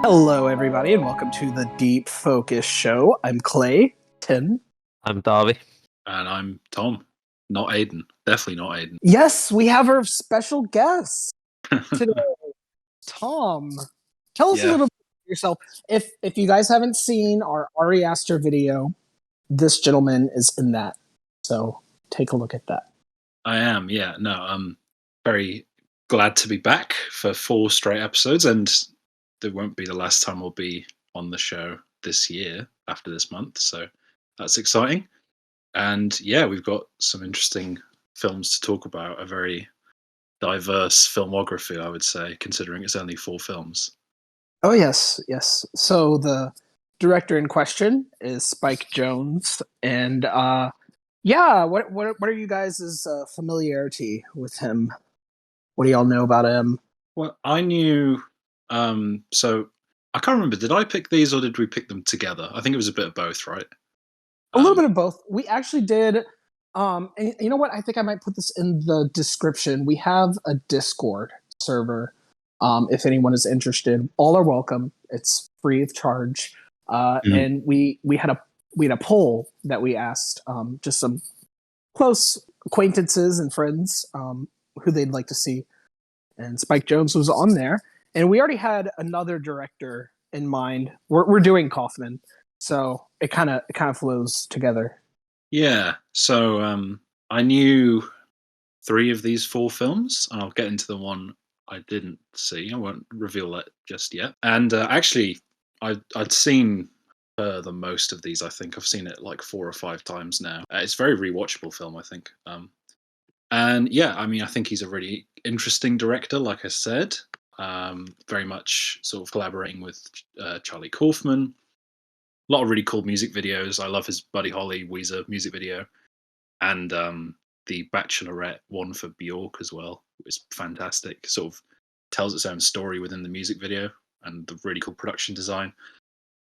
Hello, everybody, and welcome to the Deep Focus Show. I'm Clay, Tim. I'm Taavi. And I'm Tom. Not Aiden. Definitely not Aiden. Yes, we have our special guest today, Tom. Tell us a little bit about yourself. If you guys haven't seen our Ari Aster video, this gentleman is in that. So take a look at that. I am, yeah. No, I'm very glad to be back for 4 straight episodes, and it won't be the last time we'll be on the show this year after this month, so that's exciting. And yeah, we've got some interesting films to talk about, a very diverse filmography, I would say, considering it's only 4 films. Oh, yes. So the director in question is Spike Jonze, and what are you guys' familiarity with him? What do y'all know about him? Well, I knew, so I can't remember, did I pick these or did we pick them together? I think it was a bit of both, right? A little bit of both. We actually did, and you know what? I think I might put this in the description. We have a Discord server. If anyone is interested, all are welcome. It's free of charge. And we had a poll that we asked just some close acquaintances and friends who they'd like to see, and Spike Jonze was on there. And we already had another director in mind. We're doing Kaufman, so it kind of flows together. Yeah. So I knew 3 of these 4 films. I'll get into the one I didn't see. I won't reveal that just yet. And actually, I'd seen the most of these. I think I've seen it like 4 or 5 times now. It's a very rewatchable film, I think. And yeah, I mean, I think he's a really interesting director, like I said. Very much sort of collaborating with Charlie Kaufman. A lot of really cool music videos. I love his Buddy Holly Weezer music video. And the Bachelorette one for Bjork as well. It's fantastic. Sort of tells its own story within the music video and the really cool production design.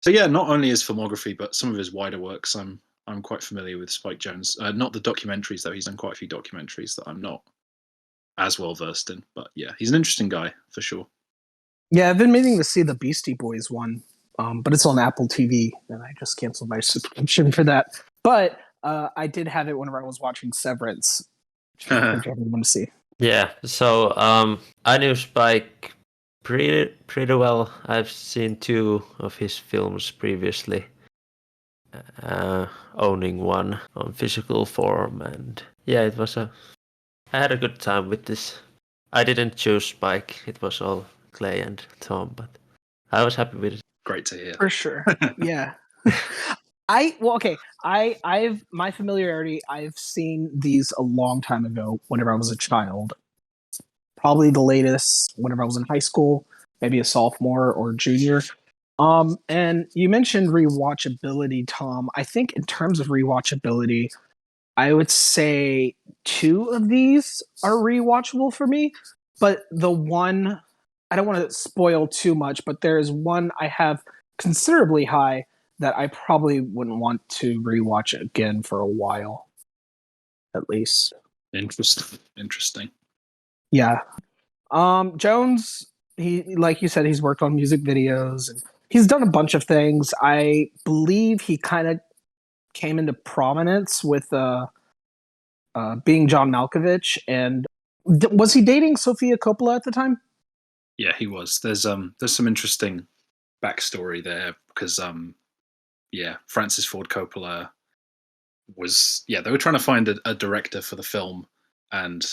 So yeah, not only his filmography, but some of his wider works. I'm quite familiar with Spike Jonze. Not the documentaries though. He's done quite a few documentaries that I'm not as well versed in. But yeah, he's an interesting guy for sure. Yeah, I've been meaning to see the Beastie Boys one, but it's on Apple TV, and I just canceled my subscription for that. But I did have it whenever I was watching Severance, which I encourage everyone to see. Yeah, so I knew Spike pretty well. I've seen 2 of his films previously, owning one on physical form, and yeah, I had a good time with this. I didn't choose Spike, it was all Clay and Tom, but I was happy with it. Great to hear. For sure. Yeah. I've my familiarity, I've seen these a long time ago whenever I was a child. Probably the latest whenever I was in high school, maybe a sophomore or junior. And you mentioned rewatchability, Tom. I think in terms of rewatchability, I would say 2 of these are rewatchable for me. But the one, I don't want to spoil too much, but there is one I have considerably high that I probably wouldn't want to rewatch again for a while, at least. Interesting. Yeah. Jones, he, like you said, he's worked on music videos and he's done a bunch of things. I believe he kind of came into prominence with Being John Malkovich, and was he dating Sofia Coppola at the time? Yeah, he was. There's some interesting backstory there because Francis Ford Coppola was they were trying to find a director for the film, and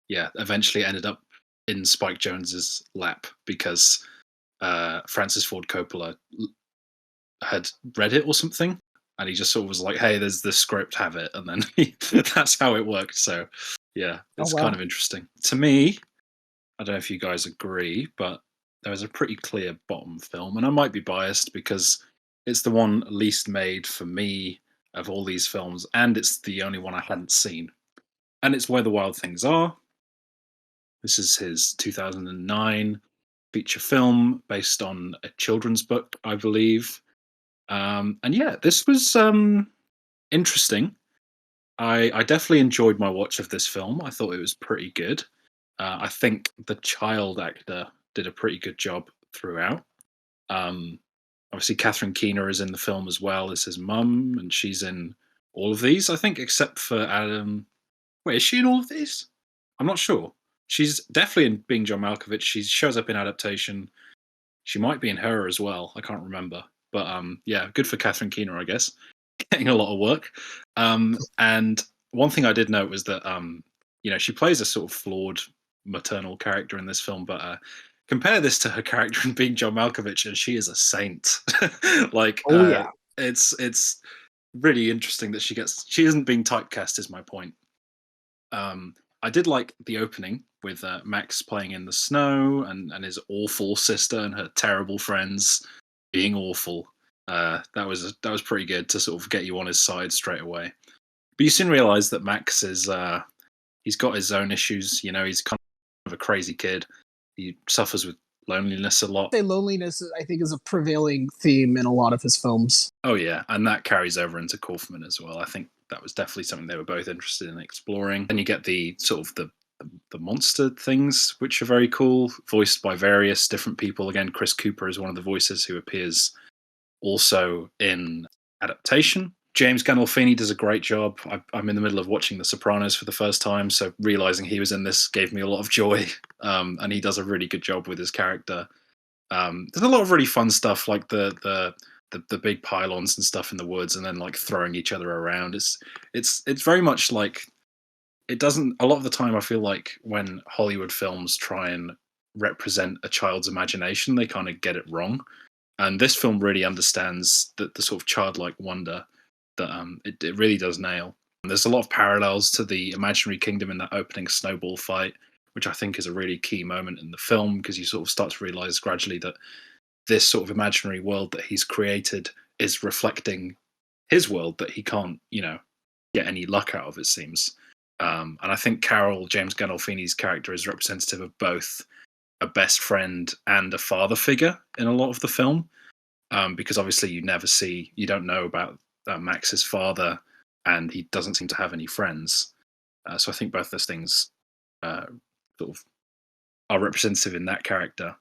eventually ended up in Spike Jonze's lap because Francis Ford Coppola had read it or something, and he just sort of was like, "Hey, there's the script, have it," and then that's how it worked. So yeah, it's kind of interesting to me. I don't know if you guys agree, but there was a pretty clear bottom film, and I might be biased because it's the one least made for me of all these films, and it's the only one I hadn't seen. And it's Where the Wild Things Are. This is his 2009 feature film based on a children's book, I believe. And yeah, this was interesting. I definitely enjoyed my watch of this film. I thought it was pretty good. I think the child actor did a pretty good job throughout. Obviously, Catherine Keener is in the film as well as his mum, and she's in all of these, I think, except for Adam. Wait, is she in all of these? I'm not sure. She's definitely in Being John Malkovich. She shows up in Adaptation. She might be in Her as well. I can't remember. But yeah, good for Catherine Keener, I guess. Getting a lot of work. And one thing I did note was that she plays a sort of flawed maternal character in this film, but compare this to her character in Being John Malkovich, and she is a saint. It's really interesting that she isn't being typecast, is my point. I did like the opening with Max playing in the snow and his awful sister and her terrible friends being awful. That was pretty good to sort of get you on his side straight away. But you soon realise that Max is he's got his own issues. He's kind of a crazy kid. He suffers with loneliness a lot. Loneliness, I think, is a prevailing theme in a lot of his films. Oh yeah, and that carries over into Kaufman as well. I think that was definitely something they were both interested in exploring. And you get the sort of the monster things, which are very cool, voiced by various different people. Again, Chris Cooper is one of the voices who appears also in Adaptation. James Gandolfini does a great job. I'm in the middle of watching The Sopranos for the first time, so realizing he was in this gave me a lot of joy. And he does a really good job with his character. There's a lot of really fun stuff, like the big pylons and stuff in the woods, and then like throwing each other around. It's very much like, it doesn't. A lot of the time, I feel like when Hollywood films try and represent a child's imagination, they kind of get it wrong. And this film really understands the sort of childlike wonder that it really does nail. And there's a lot of parallels to the imaginary kingdom in that opening snowball fight, which I think is a really key moment in the film, because you sort of start to realize gradually that this sort of imaginary world that he's created is reflecting his world that he can't, get any luck out of, it seems. And I think Carol, James Gandolfini's character, is representative of both a best friend and a father figure in a lot of the film, because obviously you don't know about Max's father, and he doesn't seem to have any friends. So I think both those things sort of are representative in that character.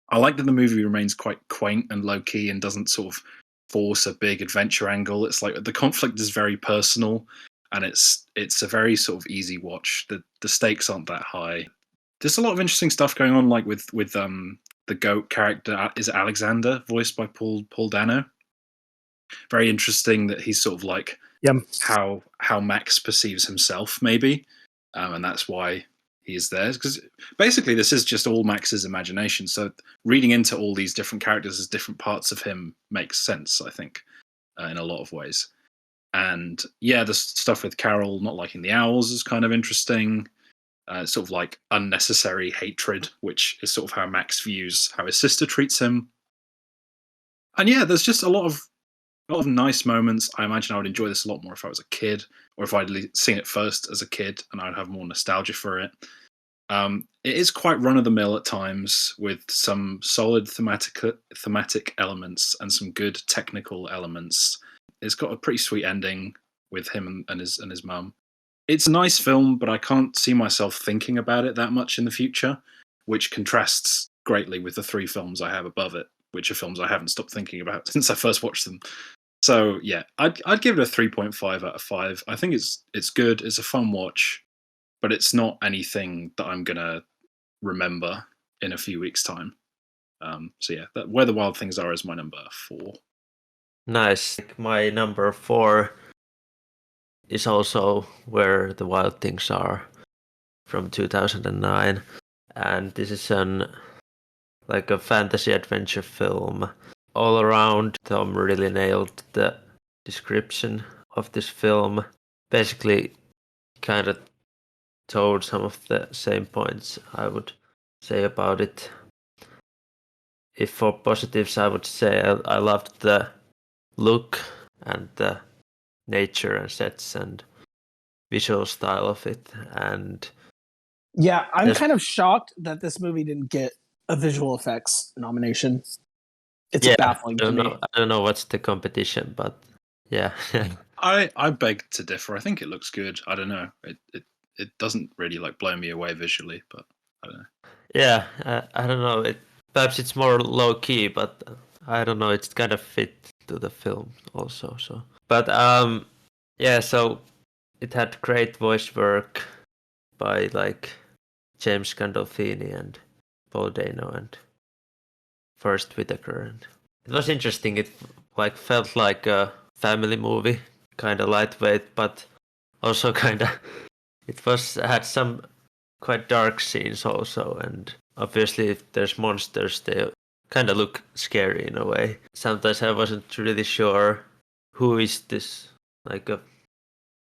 I like that the movie remains quite quaint and low key and doesn't sort of force a big adventure angle. It's like the conflict is very personal, and it's a very sort of easy watch. The stakes aren't that high. There's a lot of interesting stuff going on, like with the goat character is Alexander, voiced by Paul Dano. Very interesting that he's sort of like how Max perceives himself, maybe, and that's why he is there. Because basically, this is just all Max's imagination. So reading into all these different characters as different parts of him makes sense, I think, in a lot of ways. And yeah, the stuff with Carol not liking the owls is kind of interesting. Sort of like unnecessary hatred, which is sort of how Max views how his sister treats him. And yeah, there's just a lot of nice moments. I imagine I would enjoy this a lot more if I was a kid, or if I'd seen it first as a kid and I'd have more nostalgia for it. It is quite run-of-the-mill at times, with some solid thematic elements and some good technical elements. It's got a pretty sweet ending with him and his mum. It's a nice film, but I can't see myself thinking about it that much in the future, which contrasts greatly with the 3 films I have above it, which are films I haven't stopped thinking about since I first watched them. So yeah, I'd give it a 3.5 out of 5. I think it's good. It's a fun watch, but it's not anything that I'm gonna remember in a few weeks' time. So yeah, Where the Wild Things Are is my number 4. Nice. My number 4 is also Where the Wild Things Are, from 2009, and this is a fantasy adventure film. All around, Tom really nailed the description of this film. Basically, kind of told some of the same points I would say about it. If for positives, I would say I loved the look and the nature and sets and visual style of it. And yeah, I'm kind of shocked that this movie didn't get a visual effects nomination. It's baffling to me. I don't know what's the competition, but yeah. I beg to differ. I think it looks good. I don't know. It doesn't really blow me away visually, but I don't know. Yeah, I don't know. perhaps it's more low key, but I don't know. It's kind of fit to the film also. So, but yeah. So it had great voice work by like James Gandolfini and Paul Dano and Forrest Whitaker, and it was interesting. It like felt like a family movie, kind of lightweight, but also kind of it was had some quite dark scenes also, and obviously if there's monsters, they kind of look scary in a way. Sometimes I wasn't really sure who is this like a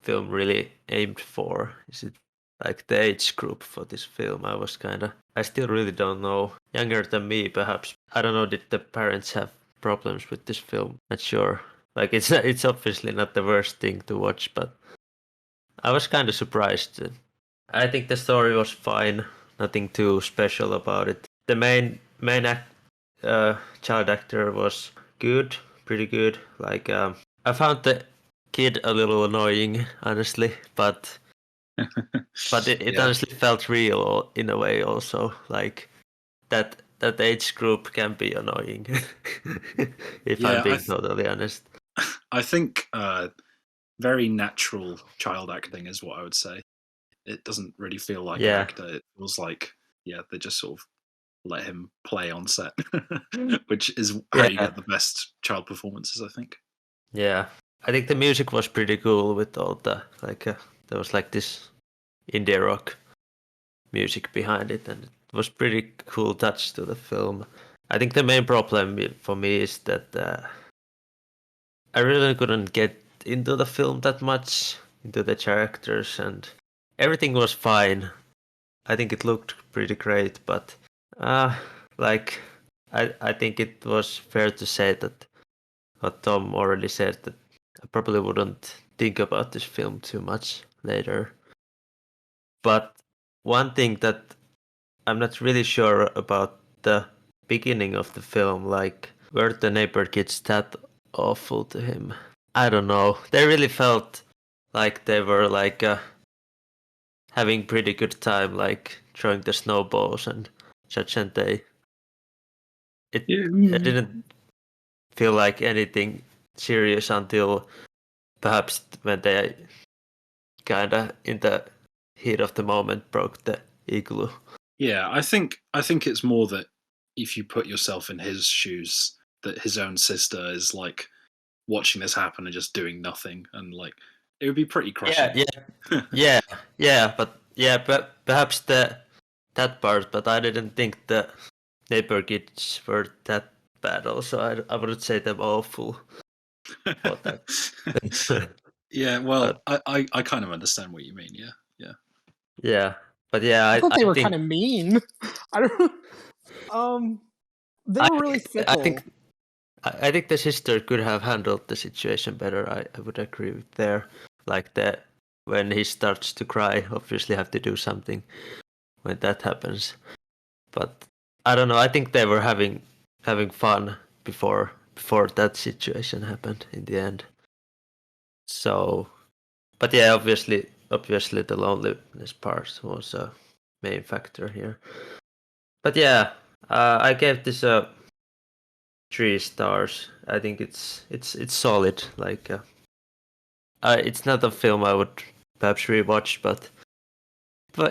film really aimed for. Is it like the age group for this film? I still really don't know. Younger than me, perhaps. I don't know. Did the parents have problems with this film? Not sure. Like it's obviously not the worst thing to watch, but I was kind of surprised. I think the story was fine. Nothing too special about it. The child actor was good, pretty good. Like I found the kid a little annoying, honestly, but it Yeah. honestly felt real in a way also. Like that age group can be annoying, if I'm Yeah, being totally honest. I think very natural child acting is what I would say. It doesn't really feel like an Yeah. actor. It feels like, yeah, they just sort of let him play on set, which is how you Yeah. get the best child performances, I think. Yeah, I think the music was pretty cool with all the like there was like this indie rock music behind it, and it was pretty cool touch to the film. I think the main problem for me is that I really couldn't get into the film that much, into the characters, and everything was fine. I think it looked pretty great, but like I think it was fair to say that what Tom already said, that I probably wouldn't think about this film too much later. But one thing that I'm not really sure about the beginning of the film, like were the neighbor kids that awful to him? I don't know. They really felt like they were like having pretty good time, like throwing the snowballs and such, and it didn't feel like anything serious until perhaps when they kinda in the heat of the moment broke the igloo. Yeah, I think it's more that if you put yourself in his shoes, that his own sister is like watching this happen and just doing nothing, and like it would be pretty crushing. But perhaps that part, but I didn't think the neighbor kids were that bad. Also, I wouldn't say them awful for that. Yeah, well, But, I kind of understand what you mean. Yeah. yeah, but yeah, I thought they I were think kind of mean. I don't. They I were really I fickle. think I think the sister could have handled the situation better. I would agree with there. Like that when he starts to cry, obviously have to do something when that happens. But I don't know. I think they were having fun before that situation happened in the end. So, but yeah, obviously the loneliness part was a main factor here. But yeah, I gave this a 3 stars. I think it's solid. Like it's not a film I would perhaps rewatch, but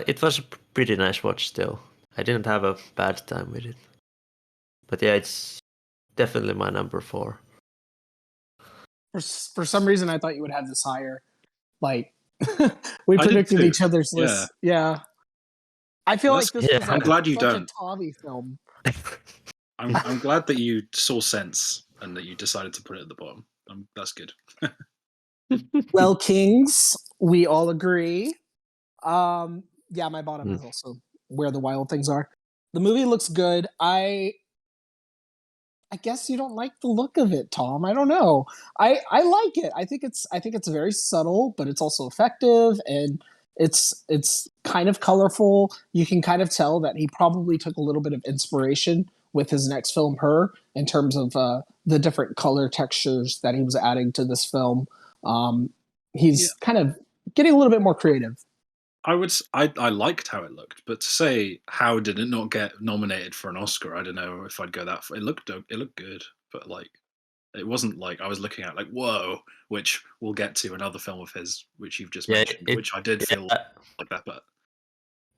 it was a pretty nice watch still. I didn't have a bad time with it. But yeah, it's definitely my number 4. For some reason, I thought you would have this higher. Like we I did predicted too. each other's Yeah. lists. Yeah. I feel Well, like this yeah. was I'm glad you such don't. a Taavi film. I'm glad that you saw sense and that you decided to put it at the bottom. That's good. Well, Kings, we all agree. Yeah, my bottom is also Where the Wild Things Are. The movie looks good. I guess you don't like the look of it, Tom. I don't know. I like it. I think it's very subtle, but it's also effective, and it's kind of colorful. You can kind of tell that he probably took a little bit of inspiration with his next film, Her, in terms of the different color textures that he was adding to this film. He's kind of getting a little bit more creative. I liked how it looked, but to say how did it not get nominated for an Oscar, I don't know if I'd go that far. It looked good, but like it wasn't like I was looking at like whoa, which we'll get to another film of his, which you've just mentioned, which I did feel like that, but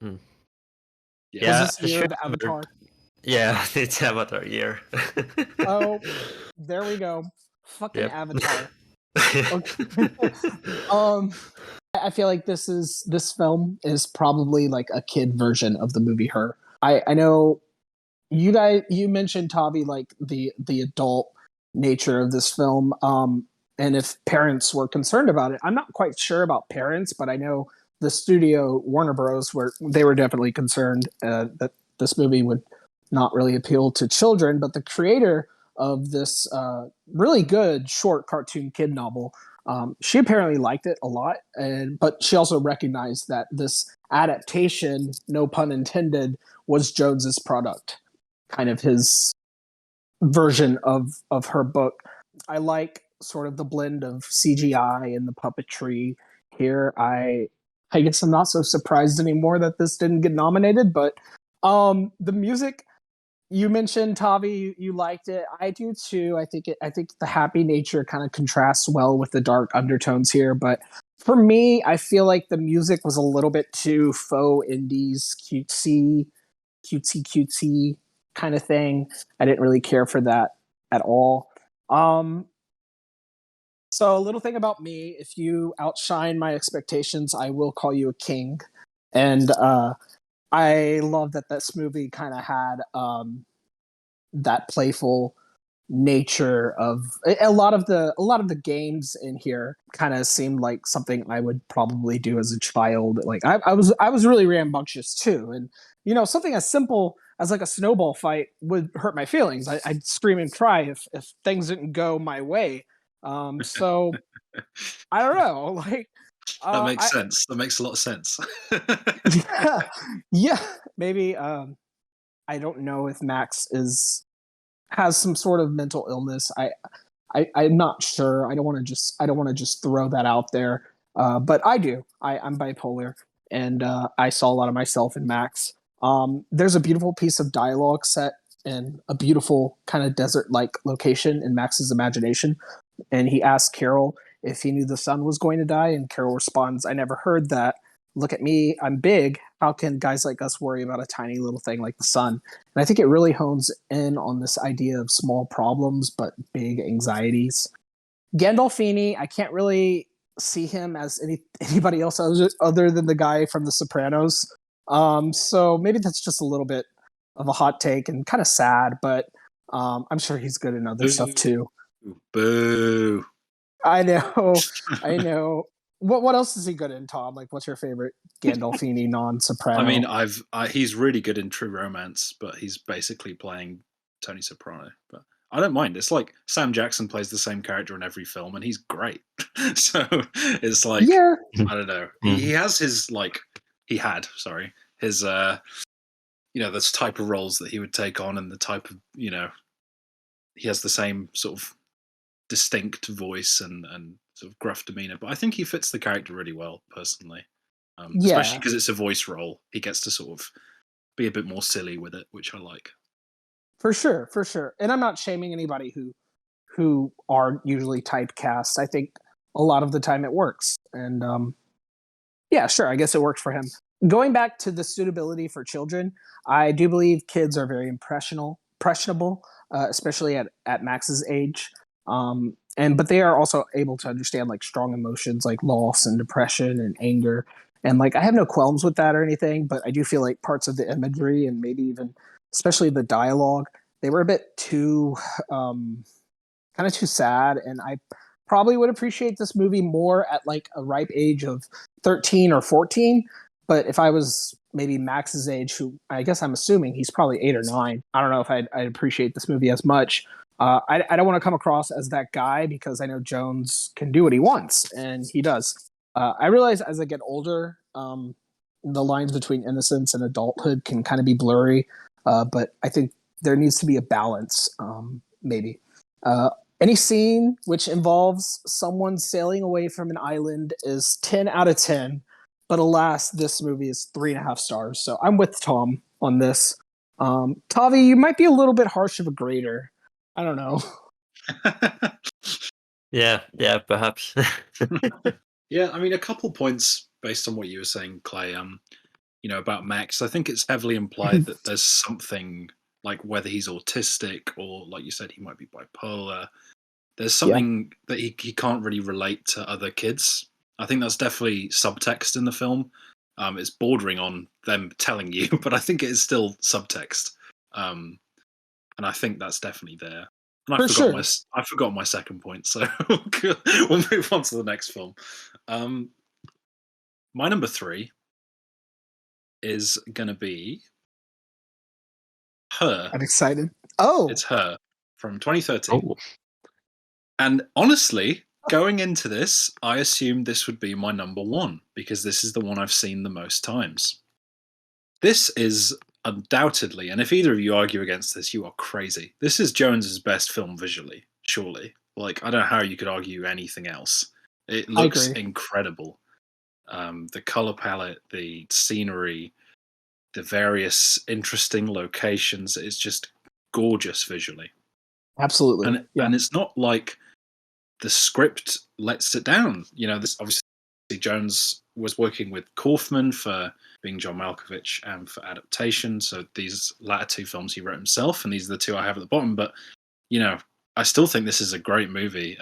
Was this the year of Avatar? Yeah, it's Avatar year. Oh, there we go. Fucking Avatar. I feel like this film is probably like a kid version of the movie Her. I know you mentioned, Taavi, like the adult nature of this film, and if parents were concerned about it. I'm not quite sure about parents, but I know the studio Warner Bros. They were definitely concerned that this movie would not really appeal to children. But the creator of this really good short cartoon kid novel, she apparently liked it a lot, but she also recognized that this adaptation, no pun intended, was Jones's product, kind of his version of her book. I like sort of the blend of CGI and the puppetry here. I guess I'm not so surprised anymore that this didn't get nominated, but the music you mentioned, Taavi, you liked it. I do too. I think the happy nature kind of contrasts well with the dark undertones here, but for me, I feel like the music was a little bit too faux indies, cutesy kind of thing. I didn't really care for that at all. So a little thing about me: if you outshine my expectations, I will call you a king. And I love that this movie kind of had that playful nature of a lot of the games in here. Kind of seemed like something I would probably do as a child. Like I was really rambunctious too, and something as simple as like a snowball fight would hurt my feelings. I'd scream and cry if things didn't go my way. So I don't know, like that makes sense. That makes a lot of sense. yeah, maybe I don't know if Max has some sort of mental illness. I'm not sure. I don't want to just throw that out there. But I do. I'm bipolar, and I saw a lot of myself in Max. There's a beautiful piece of dialogue set in a beautiful kind of desert-like location in Max's imagination, and he asks Carol if he knew the sun was going to die, and Carol responds, "I never heard that. Look at me, I'm big. How can guys like us worry about a tiny little thing like the sun?" And I think it really hones in on this idea of small problems but big anxieties. Gandolfini, I can't really see him as anybody else other than the guy from The Sopranos. So maybe that's just a little bit of a hot take and kind of sad, but I'm sure he's good in other stuff too. Boo. I know. What else is he good in, Tom? Like, what's your favorite Gandolfini non-Soprano? I mean, he's really good in True Romance, but he's basically playing Tony Soprano. But I don't mind. It's like Sam Jackson plays the same character in every film, and he's great. So it's like, yeah. I don't know. He has his his this type of roles that he would take on, and the type of he has the same sort of distinct voice and sort of gruff demeanor, but I think he fits the character really well, personally. Especially because it's a voice role. He gets to sort of be a bit more silly with it, which I like. For sure. And I'm not shaming anybody who are usually typecast. I think a lot of the time it works. And yeah, sure, I guess it worked for him. Going back to the suitability for children, I do believe kids are very impressionable, especially at Max's age. But they are also able to understand like strong emotions like loss and depression and anger. And like I have no qualms with that or anything, but I do feel like parts of the imagery and maybe even especially the dialogue, they were a bit too kind of too sad. And I probably would appreciate this movie more at like a ripe age of 13 or 14. But if I was maybe Max's age, who I guess I'm assuming he's probably 8 or 9, I don't know if I'd appreciate this movie as much. I don't want to come across as that guy because I know Jones can do what he wants, and he does. I realize as I get older, the lines between innocence and adulthood can kind of be blurry, but I think there needs to be a balance, maybe. Any scene which involves someone sailing away from an island is 10 out of 10. but alas, this movie is 3.5 stars. So I'm with Tom on this. Taavi, you might be a little bit harsh of a grader. I don't know. Yeah, perhaps. Yeah, I mean, a couple points based on what you were saying, Clay. About Max. I think it's heavily implied that there's something like whether he's autistic or, like you said, he might be bipolar. There's something that he can't really relate to other kids. I think that's definitely subtext in the film. It's bordering on them telling you, but I think it is still subtext. And I think that's definitely there. And For sure. I forgot my second point, so we'll move on to the next film. My number 3 is going to be Her. I'm excited. Oh, It's Her from 2013. Oh. And honestly, going into this, I assumed this would be my number 1 because this is the one I've seen the most times. This is undoubtedly, and if either of you argue against this, you are crazy. This is Jones's best film visually, surely. Like, I don't know how you could argue anything else. It looks incredible. The color palette, the scenery, the various interesting locations, it's just gorgeous visually. absolutely. And it's not like the script lets it down. This obviously Jones was working with Kaufman for Being John Malkovich and for Adaptation. So these latter 2 films he wrote himself, and these are the 2 I have at the bottom. But I still think this is a great movie.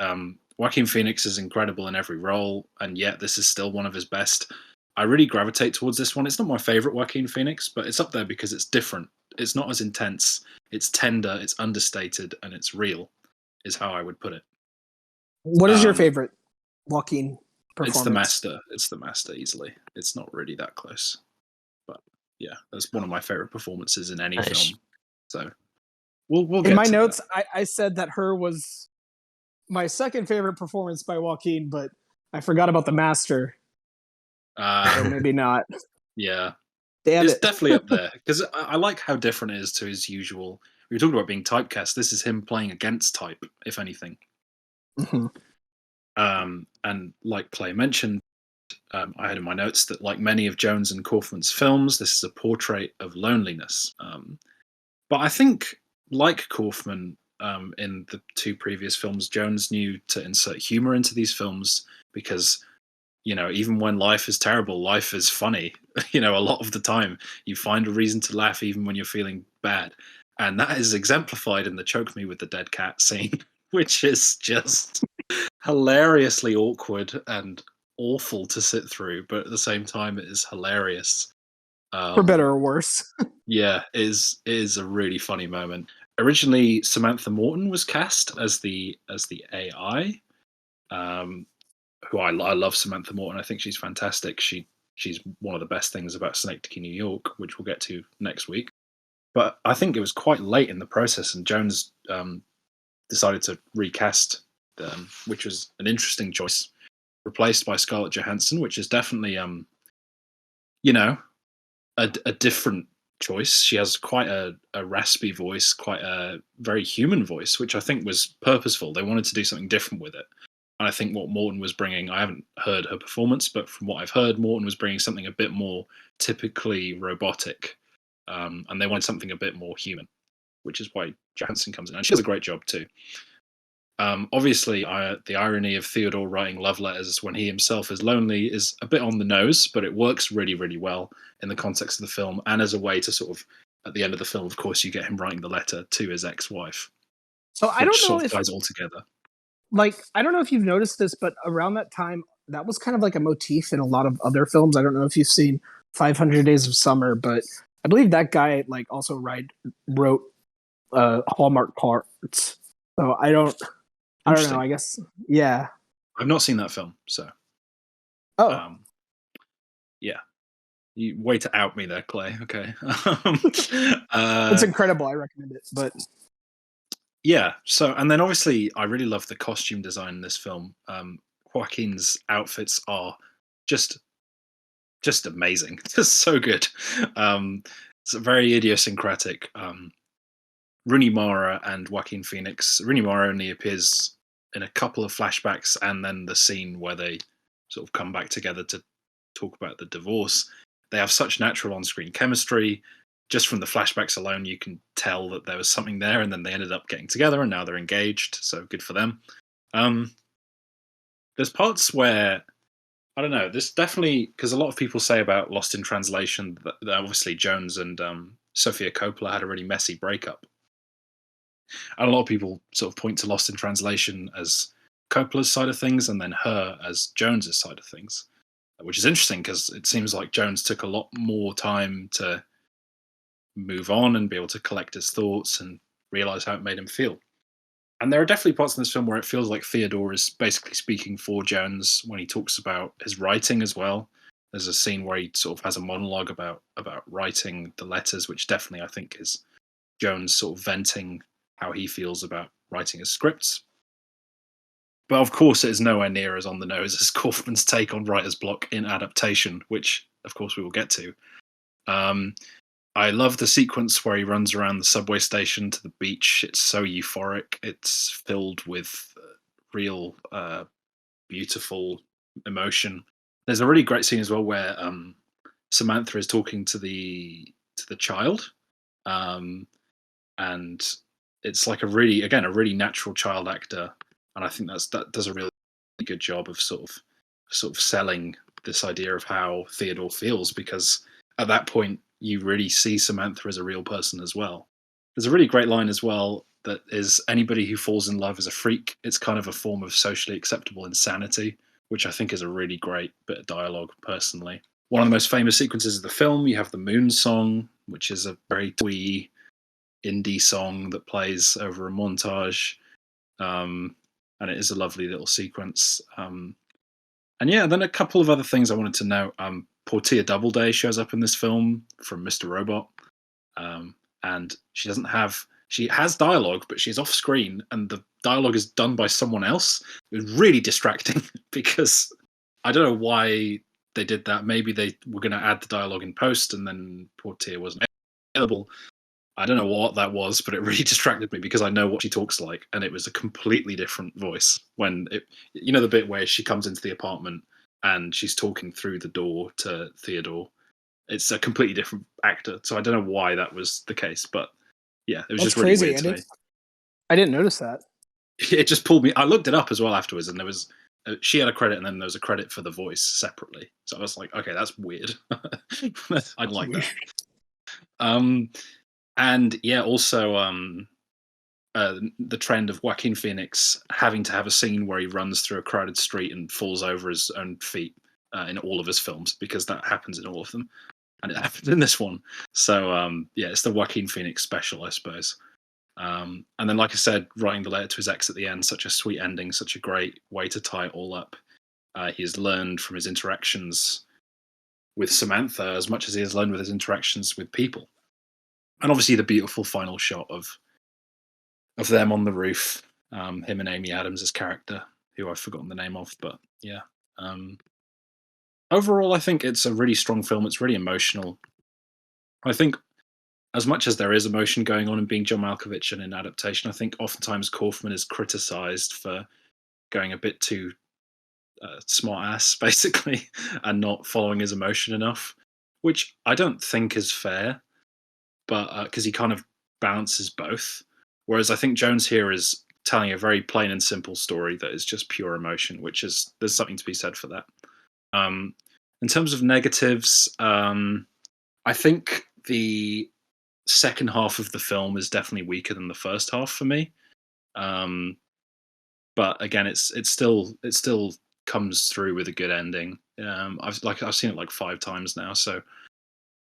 Joaquin Phoenix is incredible in every role, and yet this is still one of his best. I really gravitate towards this one. It's not my favorite Joaquin Phoenix, but it's up there because it's different. It's not as intense. It's tender. It's understated, and it's real. Is how I would put it. What is your favorite Joaquin performance? It's the master easily. It's not really that close, but yeah, that's one of my favorite performances in any film. So we'll get in my to notes. I said that Her was my second favorite performance by Joaquin, but I forgot about the master. So maybe not. Yeah, it's definitely up there because I like how different it is to his usual. We were talking about being typecast. This is him playing against type, if anything. Mm-hmm. And like Clay mentioned, I had in my notes that, like many of Jones and Kaufman's films, this is a portrait of loneliness. But I think, like Kaufman in the 2 previous films, Jones knew to insert humor into these films because, even when life is terrible, life is funny. A lot of the time you find a reason to laugh even when you're feeling bad. And that is exemplified in the choke me with the dead cat scene, which is just hilariously awkward and awful to sit through, but at the same time it is hilarious. For better or worse. Yeah, it is a really funny moment. Originally, Samantha Morton was cast as the AI. Who I love Samantha Morton. I think she's fantastic. She's one of the best things about Synecdoche, New York, which we'll get to next week. But I think it was quite late in the process, and Jones decided to recast them, which was an interesting choice. Replaced by Scarlett Johansson, which is definitely a different choice. She has quite a raspy voice, quite a very human voice, which I think was purposeful. They wanted to do something different with it. And I think what Morton was bringing, I haven't heard her performance, but from what I've heard, Morton was bringing something a bit more typically robotic. And they wanted something a bit more human, which is why Johansson comes in. And she does a great job too. Obviously, the irony of Theodore writing love letters when he himself is lonely is a bit on the nose, but it works really, really well in the context of the film and as a way to sort of, at the end of the film, of course, you get him writing the letter to his ex-wife. So I don't know if if ties all together. Like, I don't know if you've noticed this, but around that time, that was kind of like a motif in a lot of other films. I don't know if you've seen 500 Days of Summer, but I believe that guy like also wrote Hallmark parts. So I don't know. I guess I've not seen that film, so yeah. You way to out me there, Clay. Okay. It's incredible. I recommend it. But yeah, so and then obviously I really love the costume design in this film. Joaquin's outfits are just amazing. Just so good. It's very idiosyncratic. Rooney Mara and Joaquin Phoenix. Rooney Mara only appears in a couple of flashbacks and then the scene where they sort of come back together to talk about the divorce. They have such natural on-screen chemistry. Just from the flashbacks alone, you can tell that there was something there, and then they ended up getting together, and now they're engaged. So good for them. There's parts where I don't know. This definitely, because a lot of people say about Lost in Translation that obviously Jones and Sofia Coppola had a really messy breakup, and a lot of people sort of point to Lost in Translation as Coppola's side of things, and then her as Jones's side of things, which is interesting because it seems like Jones took a lot more time to move on and be able to collect his thoughts and realize how it made him feel. And there are definitely parts in this film where it feels like Theodore is basically speaking for Jones when he talks about his writing as well. There's a scene where he sort of has a monologue about writing the letters, which definitely I think is Jones sort of venting how he feels about writing his scripts. But of course, it is nowhere near as on the nose as Kaufman's take on writer's block in Adaptation, which of course we will get to. I love the sequence where he runs around the subway station to the beach. It's so euphoric. It's filled with real beautiful emotion. There's a really great scene as well where Samantha is talking to the child, and it's like a really natural child actor, and I think that does a really good job of sort of selling this idea of how Theodore feels, because at that point you really see Samantha as a real person as well. There's a really great line as well that is, anybody who falls in love is a freak. It's kind of a form of socially acceptable insanity, which I think is a really great bit of dialogue personally. One of the most famous sequences of the film, you have the Moon Song, which is a very twee indie song that plays over a montage. And it is a lovely little sequence. And yeah, then a couple of other things I wanted to note. Portia Doubleday shows up in this film from Mr. Robot, and she has dialogue, but she's off screen, and the dialogue is done by someone else. It was really distracting because I don't know why they did that. Maybe they were going to add the dialogue in post, and then Portia wasn't available. I don't know what that was, but it really distracted me because I know what she talks like, and it was a completely different voice. When the bit where she comes into the apartment and she's talking through the door to Theodore. It's a completely different actor, so I don't know why that was the case, but yeah, it was That's just really crazy. weird to me. I didn't notice that. It just pulled me. I looked it up as well afterwards, and there was she had a credit, and then there was a credit for the voice separately. So I was like, okay, that's weird. I'd like that. And yeah, also the trend of Joaquin Phoenix having to have a scene where he runs through a crowded street and falls over his own feet in all of his films, because that happens in all of them, and it happens in this one. So yeah, it's the Joaquin Phoenix special, I suppose. And then, like I said, writing the letter to his ex at the end, such a sweet ending, such a great way to tie it all up. He has learned from his interactions with Samantha as much as he has learned with his interactions with people. And obviously the beautiful final shot of them on the roof, him and Amy Adams' character, who I've forgotten the name of, but yeah. Overall, I think it's a really strong film. It's really emotional. I think as much as there is emotion going on in Being John Malkovich and in Adaptation, I think oftentimes Kaufman is criticised for going a bit too smart ass, basically, and not following his emotion enough, which I don't think is fair, but because he kind of balances both. Whereas I think Jones here is telling a very plain and simple story that is just pure emotion, there's something to be said for that. In terms of negatives, I think the second half of the film is definitely weaker than the first half for me. But again, it still comes through with a good ending. I've seen it like 5 times now, so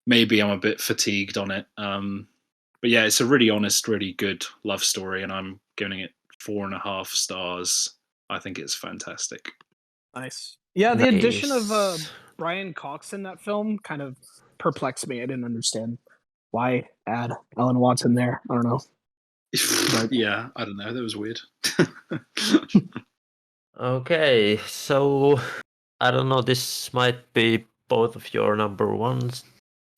maybe I'm a bit fatigued on it. But yeah, it's a really honest, really good love story, and I'm giving it 4.5 stars. I think it's fantastic. Nice. Yeah, the addition of Nice. Brian Cox in that film kind of perplexed me. I didn't understand why add Ellen Watson there. I don't know. Yeah, I don't know. That was weird. Okay, so I don't know. This might be both of your number ones,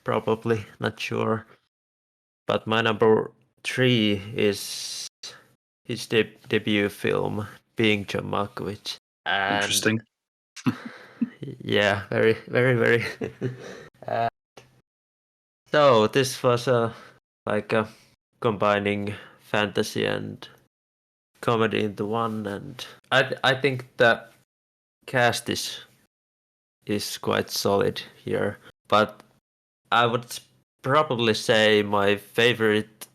probably. Not sure. But my number 3 is his debut film, Being John Malkovich. And Interesting. Yeah, very, very, very. uh, so this was a combining fantasy and comedy into one, and I think the cast is quite solid here, but I would probably say my favorite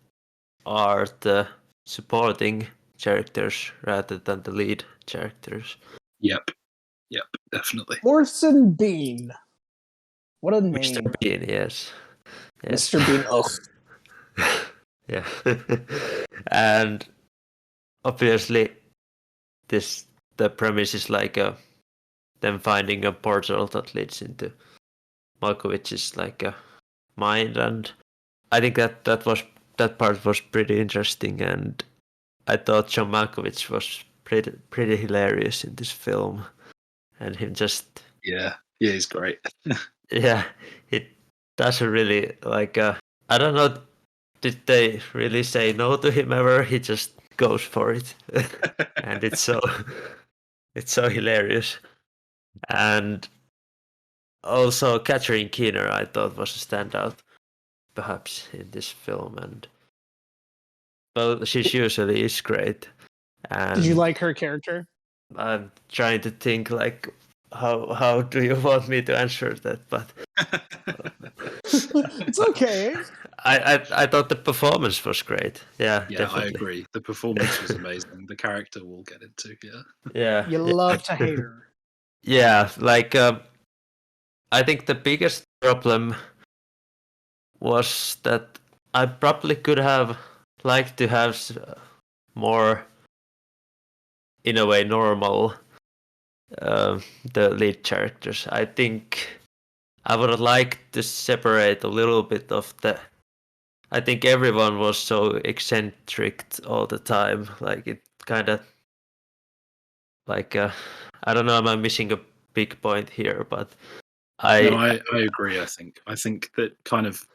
are the supporting characters rather than the lead characters. Yep, definitely. Orson Bean. What a Mr. name. Bean, yes. Mr. Bean. Ugh. Yeah. And obviously the premise is like them finding a portal that leads into Malkovich's like a mind, and I think that part was pretty interesting, and I thought John Malkovich was pretty hilarious in this film, and him just Yeah, he's great. yeah, it doesn't really like I don't know, did they really say no to him ever? He just goes for it, and it's so hilarious. And also Catherine Keener I thought was a standout perhaps in this film, and well, she usually is great. And Did you like her character? I'm trying to think like how do you want me to answer that, but It's okay. I thought the performance was great. Yeah, Yeah, definitely. I agree. The performance was amazing. The character we'll get into. Yeah. Yeah, You love to hate her. yeah. Like I think the biggest problem was that I probably could have liked to have more, in a way, normal the lead characters. I think I would have liked to separate a little bit of the. I think everyone was so eccentric all the time. Like it kind of like I don't know. Am I missing a big point here? But No, I agree. I think that kind of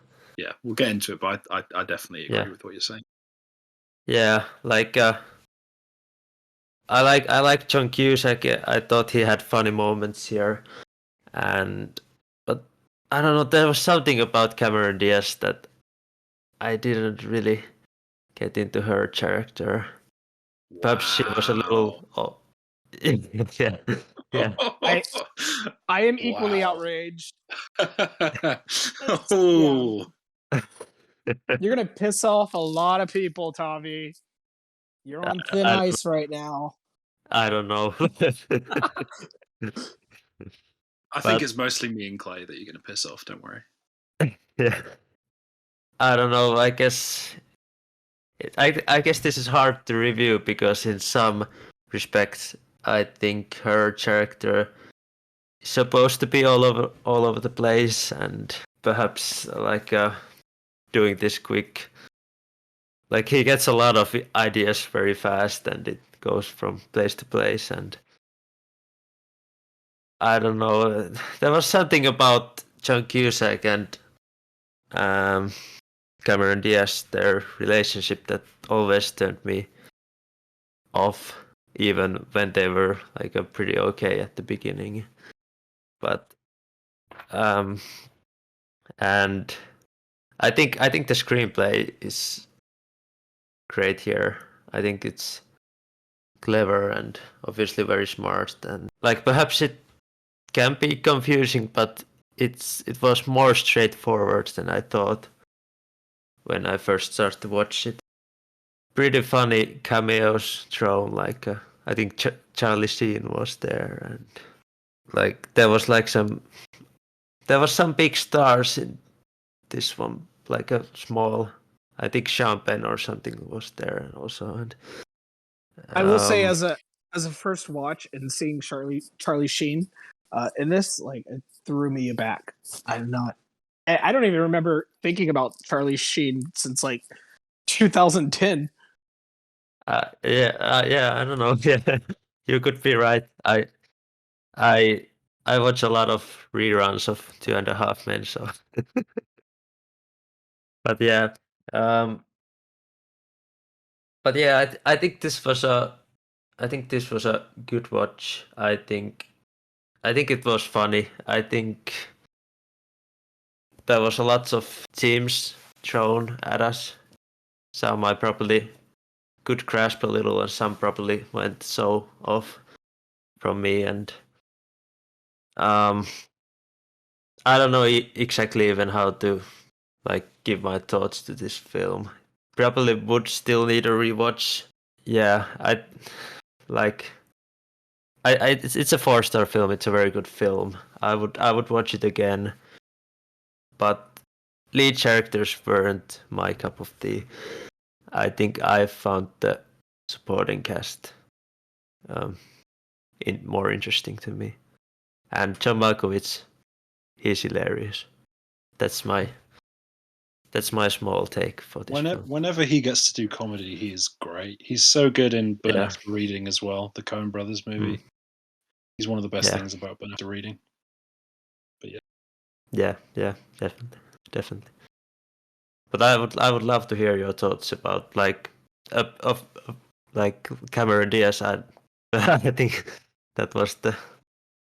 we'll get into it, but I definitely agree with what you're saying. Yeah, like I like John Cusack. I thought he had funny moments here, but I don't know. There was something about Cameron Diaz that I didn't really get into her character. Perhaps she was a little. Oh, yeah, yeah. I am equally Wow. outraged. Oh. You're gonna piss off a lot of people, Taavi. You're on thin ice right now. I don't know. I think it's mostly me and Clay that you're going to piss off. Don't worry. Yeah. I don't know. I guess I guess this is hard to review because in some respects I think her character is supposed to be all over the place, and perhaps like doing this quick. Like he gets a lot of ideas very fast, and it goes from place to place, and I don't know. There was something about John Cusack and Cameron Diaz, their relationship that always turned me off, even when they were like a pretty okay at the beginning. But and I think the screenplay is great here. I think it's clever and obviously very smart, and like perhaps it can be confusing, but it was more straightforward than I thought when I first started to watch it. Pretty funny cameos thrown, like I think Charlie Sheen was there, and like there was some big stars in this one, like a small, I think Sean Penn or something was there also, and I will say, as a first watch and seeing Charlie Sheen in this, like it threw me aback. I'm not. I don't even remember thinking about Charlie Sheen since like 2010. yeah, I don't know. Yeah, you could be right. I watch a lot of reruns of Two and a Half Men, so. But yeah, I think this was a good watch. I think I think it was funny. I think there was a lot of themes thrown at us. Some I probably could grasp a little, and some probably went so off from me. And I don't know exactly even how to like give my thoughts to this film. Probably would still need a rewatch. Yeah, it's a 4-star film. It's a very good film. I would watch it again, but lead characters weren't my cup of tea. I think I found the supporting cast more interesting to me, and John Malkovich, he's hilarious. That's my small take for this film. Whenever he gets to do comedy, he is great. He's so good in Burn Yeah. After Reading as well, the Coen Brothers movie. He's one of the best things about Burn After Reading. But yeah, definitely. But I would love to hear your thoughts about like of like Cameron Diaz. I think that was the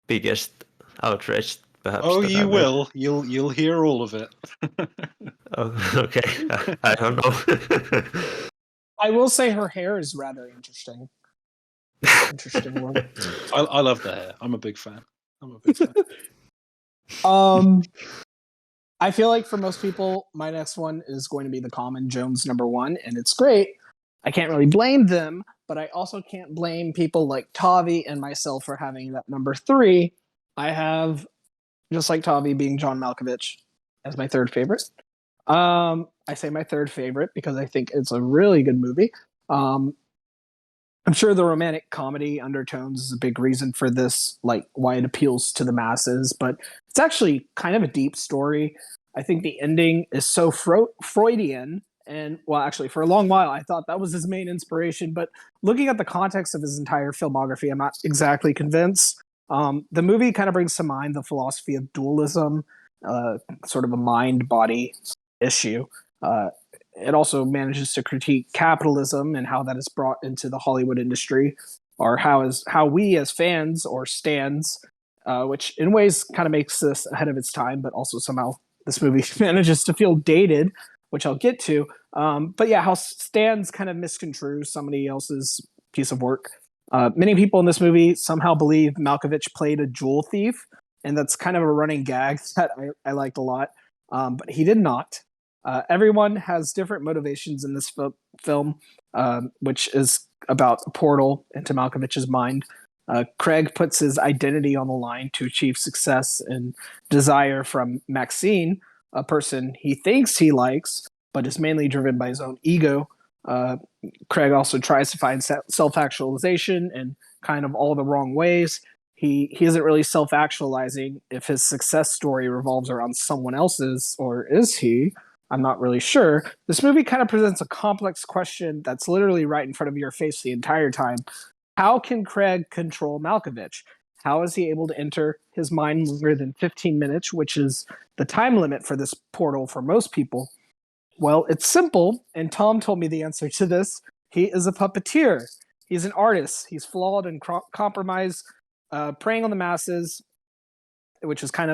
biggest outrage, perhaps. oh, that you I've will. You'll hear all of it. Oh, okay. I don't know. I will say her hair is rather interesting. Interesting one. I love the hair. I'm a big fan. I feel like for most people, my next one is going to be the common Jones #1, and it's great. I can't really blame them, but I also can't blame people like Taavi and myself for having that #3. I have, just like Taavi, Being John Malkovich as my third favorite. I say my third favorite because I think it's a really good movie. I'm sure the romantic comedy undertones is a big reason for this, like why it appeals to the masses, but it's actually kind of a deep story. I think the ending is so Freudian, and well, actually, for a long while, I thought that was his main inspiration, but looking at the context of his entire filmography, I'm not exactly convinced. The movie kind of brings to mind the philosophy of dualism, sort of a mind-body issue. It also manages to critique capitalism and how that is brought into the Hollywood industry, or how we as fans or stands, which in ways kind of makes this ahead of its time, but also somehow this movie manages to feel dated, which I'll get to. But yeah, how stands kind of misconstrue somebody else's piece of work. Many people in this movie somehow believe Malkovich played a jewel thief, and that's kind of a running gag that I liked a lot. But he did not. Everyone has different motivations in this film, which is about a portal into Malkovich's mind. Craig puts his identity on the line to achieve success and desire from Maxine, a person he thinks he likes, but is mainly driven by his own ego. Craig also tries to find self-actualization in kind of all the wrong ways. He isn't really self-actualizing if his success story revolves around someone else's, or is he? I'm not really sure. This movie kind of presents a complex question that's literally right in front of your face the entire time. How can Craig control Malkovich? How is he able to enter his mind longer than 15 minutes, which is the time limit for this portal for most people? Well, it's simple, and Tom told me the answer to this. He is a puppeteer. He's an artist. He's flawed and compromised, preying on the masses, which is kind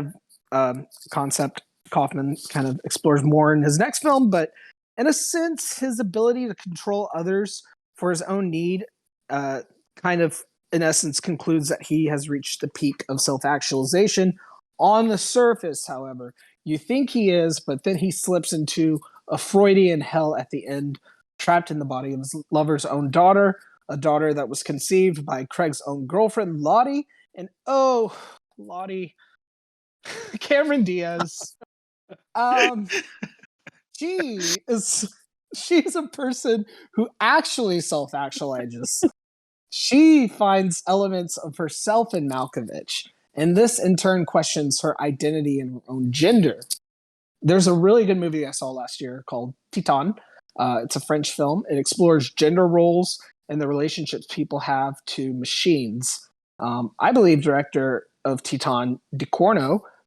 of concept Kaufman kind of explores more in his next film, but in a sense, his ability to control others for his own need kind of, in essence, concludes that he has reached the peak of self-actualization. On the surface, however, you think he is, but then he slips into a Freudian hell at the end, trapped in the body of his lover's own daughter, a daughter that was conceived by Craig's own girlfriend, Lottie. And oh, Lottie, Cameron Diaz. She's a person who actually self-actualizes. She finds elements of herself in Malkovich, and this in turn questions her identity and her own gender. There's a really good movie I saw last year called Titan. It's a French film. It explores gender roles and the relationships people have to machines. I believe director of Titan,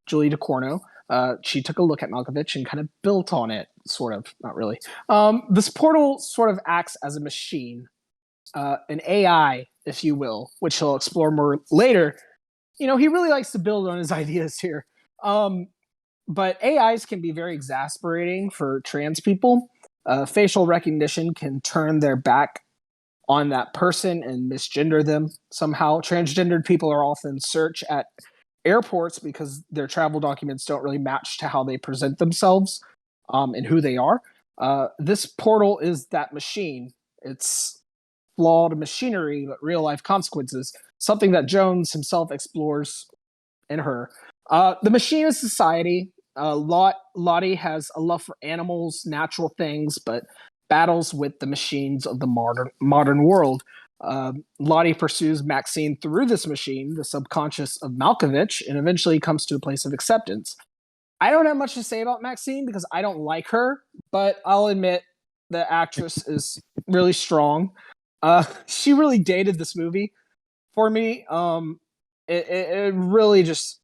Julie Ducournau, she took a look at Malkovich and kind of built on it, sort of, not really. This portal sort of acts as a machine, an AI, if you will, which he'll explore more later. he really likes to build on his ideas here. But AIs can be very exasperating for trans people. Facial recognition can turn their back on that person and misgender them somehow. Transgendered people are often searched at airports because their travel documents don't really match to how they present themselves and who they are. This portal is that machine. It's flawed machinery, but real life consequences, something that Jones himself explores in her. The machine is society. Lottie has a love for animals, natural things, but battles with the machines of the modern world. Lottie pursues Maxine through this machine, the subconscious of Malkovich, and eventually comes to a place of acceptance. I don't have much to say about Maxine because I don't like her, but I'll admit the actress is really strong. She really dated this movie for me. It really just,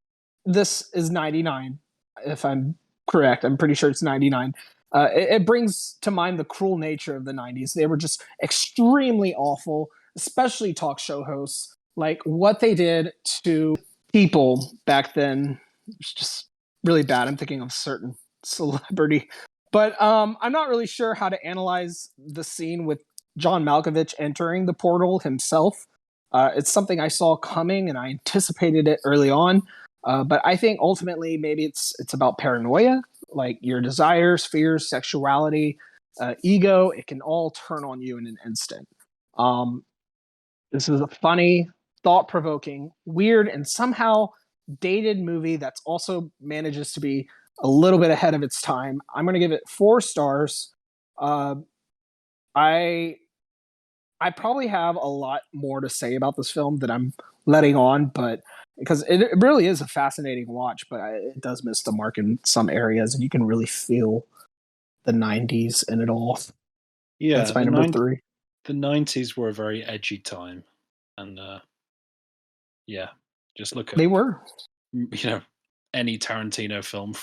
this is 99, if I'm correct. I'm pretty sure it's 99. It brings to mind the cruel nature of the 90s. They were just extremely awful, especially talk show hosts. Like what they did to people back then was just really bad. I'm thinking of a certain celebrity. But I'm not really sure how to analyze the scene with John Malkovich entering the portal himself. It's something I saw coming and I anticipated it early on. But I think ultimately maybe it's about paranoia, like your desires, fears, sexuality, ego. It can all turn on you in an instant. This is a funny, thought-provoking, weird, and somehow dated movie that's also manages to be a little bit ahead of its time. I'm going to give it 4 stars. I probably have a lot more to say about this film that I'm letting on, but because it really is a fascinating watch, but it does miss the mark in some areas, and you can really feel the 90s in it all. Yeah, That's my number 3. The 90s were a very edgy time, and just look at They were. Any Tarantino film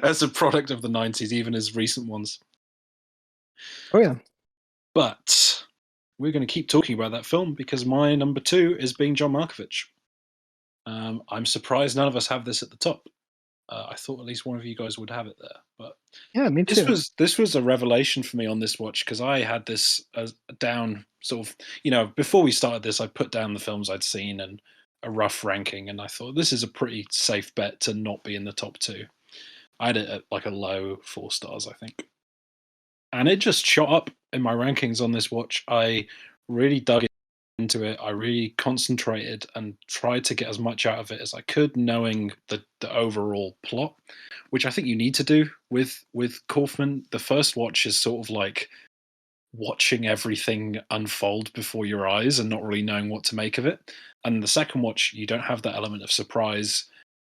as a product of the 90s, even his recent ones. Oh yeah. But we're going to keep talking about that film because my number 2 is Being John Malkovich. I'm surprised none of us have this at the top. I thought at least one of you guys would have it there, but Yeah, me too. This was a revelation for me on this watch because I had this down sort of, before we started this, I put down the films I'd seen and a rough ranking, and I thought this is a pretty safe bet to not be in the top 2. I had it at like a low 4 stars, I think, and it just shot up in my rankings on this watch. I really dug into it. I really concentrated and tried to get as much out of it as I could, knowing the overall plot, which I think you need to do with Kaufman. The first watch is sort of like watching everything unfold before your eyes and not really knowing what to make of it. And the second watch, you don't have that element of surprise,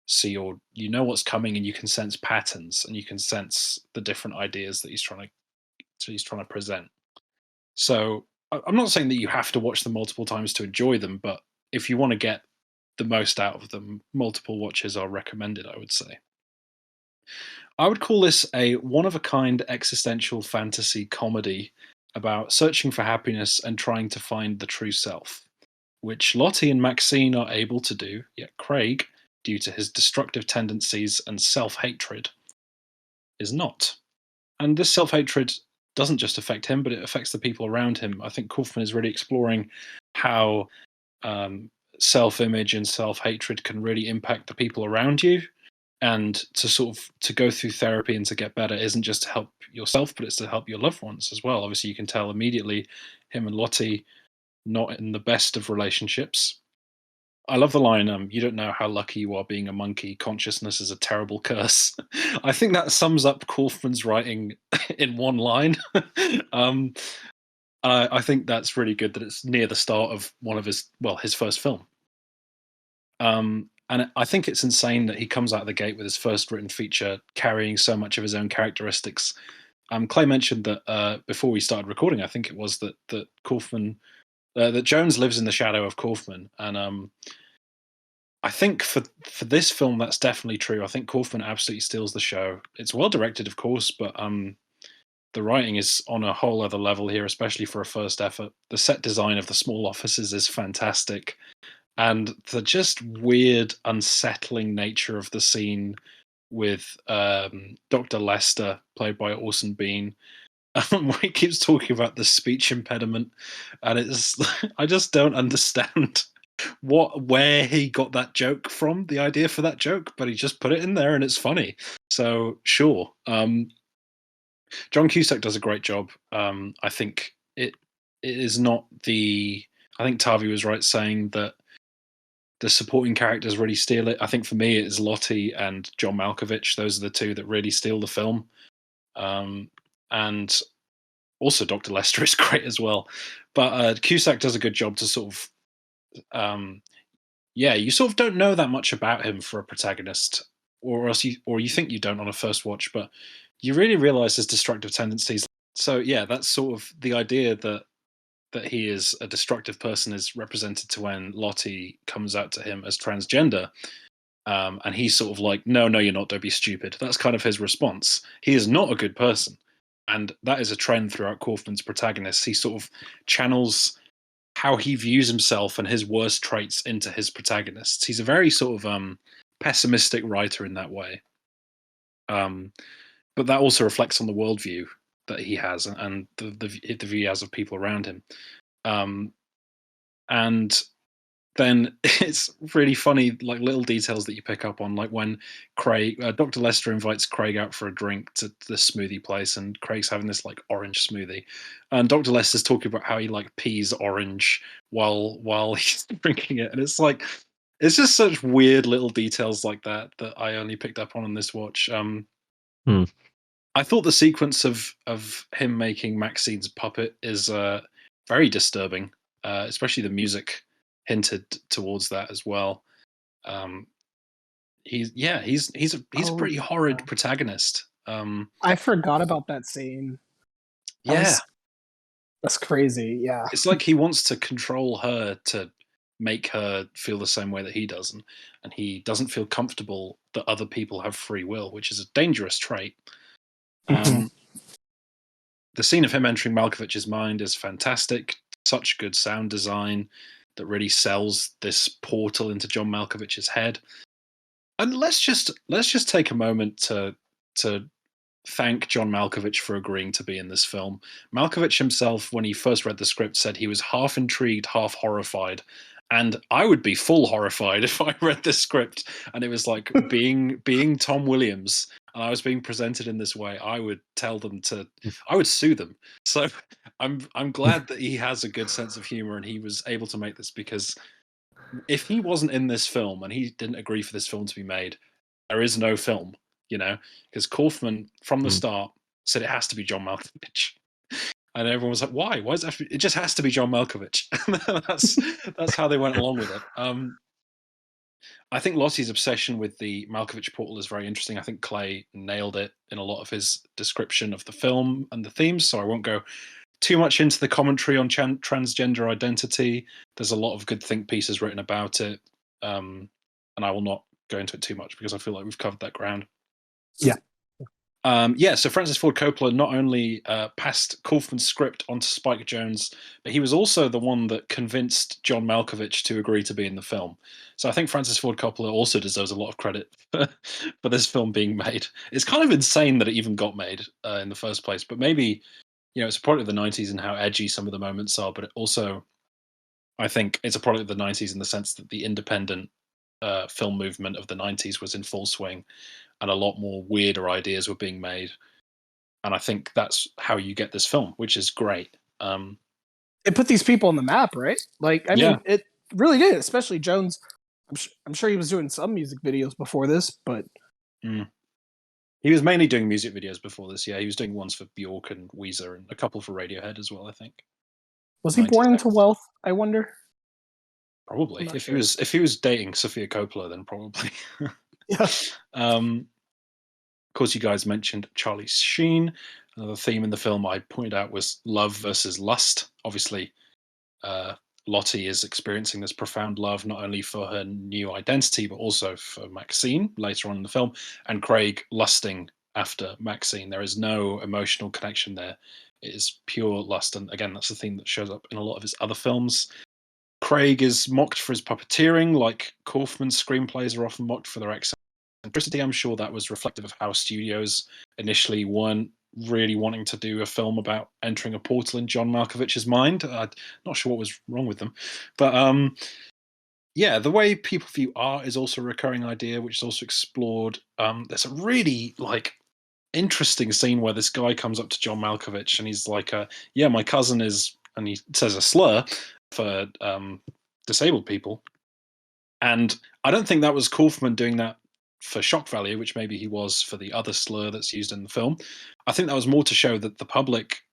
so you know what's coming and you can sense patterns and you can sense the different ideas that he's trying to present. So I'm not saying that you have to watch them multiple times to enjoy them, but if you want to get the most out of them, multiple watches are recommended, I would say. I would call this a one-of-a-kind existential fantasy comedy about searching for happiness and trying to find the true self, which Lottie and Maxine are able to do, yet Craig, due to his destructive tendencies and self-hatred, is not. And this self-hatred doesn't just affect him, but it affects the people around him. I think Kaufman is really exploring how self-image and self-hatred can really impact the people around you, and to go through therapy and to get better isn't just to help yourself, but it's to help your loved ones as well. Obviously, you can tell immediately him and Lottie not in the best of relationships. I love the line, you don't know how lucky you are being a monkey. Consciousness is a terrible curse. I think that sums up Kaufman's writing in one line. I think that's really good that it's near the start of one of his first film. And I think it's insane that he comes out of the gate with his first written feature carrying so much of his own characteristics. Clay mentioned that before we started recording, I think it was that Kaufman, that Jones lives in the shadow of Kaufman, and I think for this film that's definitely true. I think Kaufman absolutely steals the show. It's well directed, of course, but the writing is on a whole other level here, especially for a first effort. The set design of the small offices is fantastic. and the just weird, unsettling nature of the scene with Dr. Lester, played by Orson Bean, where he keeps talking about the speech impediment, and it's I just don't understand where he got that joke from, the idea for that joke, but he just put it in there and it's funny. So sure. John Cusack does a great job. I think it is not the. I think Taavi was right saying that the supporting characters really steal it. I think for me, it is Lottie and John Malkovich. Those are the two that really steal the film. And also Dr. Lester is great as well. But Cusack does a good job to sort of, you sort of don't know that much about him for a protagonist, or you think you don't on a first watch, but you really realize his destructive tendencies. So yeah, that's sort of the idea that he is a destructive person is represented to when Lottie comes out to him as transgender. And he's sort of like, no, you're not, don't be stupid. That's kind of his response. He is not a good person. And that is a trend throughout Kaufman's protagonists. He sort of channels how he views himself and his worst traits into his protagonists. He's a very sort of pessimistic writer in that way. But that also reflects on the worldview that he has and the view he has of people around him. And then it's really funny, like little details that you pick up on, like when Dr. Lester invites Craig out for a drink to the smoothie place, and Craig's having this like orange smoothie, and Dr. Lester's talking about how he like pees orange while he's drinking it, and it's like it's just such weird little details like that I only picked up on in this watch. I thought the sequence of him making Maxine's puppet is very disturbing, especially the music hinted towards that as well. He's a pretty horrid protagonist. I forgot about that scene. That's crazy. Yeah, it's like he wants to control her to make her feel the same way that he does, and he doesn't feel comfortable that other people have free will, which is a dangerous trait. The scene of him entering Malkovich's mind is fantastic. Such good sound design that really sells this portal into John Malkovich's head. And let's just take a moment to thank John Malkovich for agreeing to be in this film. Malkovich himself, when he first read the script, said he was half intrigued, half horrified. And I would be full horrified if I read this script and it was like being Tom Williams and I was being presented in this way. I would tell them I would sue them. So I'm glad that he has a good sense of humor and he was able to make this, because if he wasn't in this film and he didn't agree for this film to be made, there is no film, because Kaufman from the start said it has to be John Malkovich. And everyone was like, why? Why is it? It just has to be John Malkovich. that's how they went along with it. I think Lottie's obsession with the Malkovich portal is very interesting. I think Clay nailed it in a lot of his description of the film and the themes, so I won't go too much into the commentary on transgender identity. There's a lot of good think pieces written about it, and I will not go into it too much because I feel like we've covered that ground. Yeah. So Francis Ford Coppola not only passed Kaufman's script onto Spike Jonze, but he was also the one that convinced John Malkovich to agree to be in the film. So I think Francis Ford Coppola also deserves a lot of credit for this film being made. It's kind of insane that it even got made in the first place, but maybe, it's a product of the 90s and how edgy some of the moments are, but it also, I think it's a product of the 90s in the sense that the independent film movement of the 90s was in full swing. And a lot more weirder ideas were being made. And I think that's how you get this film, which is great. It put these people on the map, right? Like, I mean, it really did, especially Jones. I'm sure he was doing some music videos before this, but... He was mainly doing music videos before this, yeah. He was doing ones for Bjork and Weezer and a couple for Radiohead as well, I think. Was he born into wealth, I wonder? Probably. If he was dating Sofia Coppola, then probably. Yeah. Of course, you guys mentioned Charlie Sheen. Another theme in the film I pointed out was love versus lust. Obviously, Lottie is experiencing this profound love, not only for her new identity, but also for Maxine later on in the film, and Craig lusting after Maxine. There is no emotional connection there. It is pure lust. And again, that's the theme that shows up in a lot of his other films. Craig is mocked for his puppeteering, like Kaufman's screenplays are often mocked for their eccentricity. I'm sure that was reflective of how studios initially weren't really wanting to do a film about entering a portal in John Malkovich's mind. I'm not sure what was wrong with them. But yeah, the way people view art is also a recurring idea, which is also explored. There's a really interesting scene where this guy comes up to John Malkovich and he's like, yeah, my cousin is, and he says a slur for disabled people. And I don't think that was Kaufman doing that for shock value, which maybe he was for the other slur that's used in the film. I think that was more to show that the public,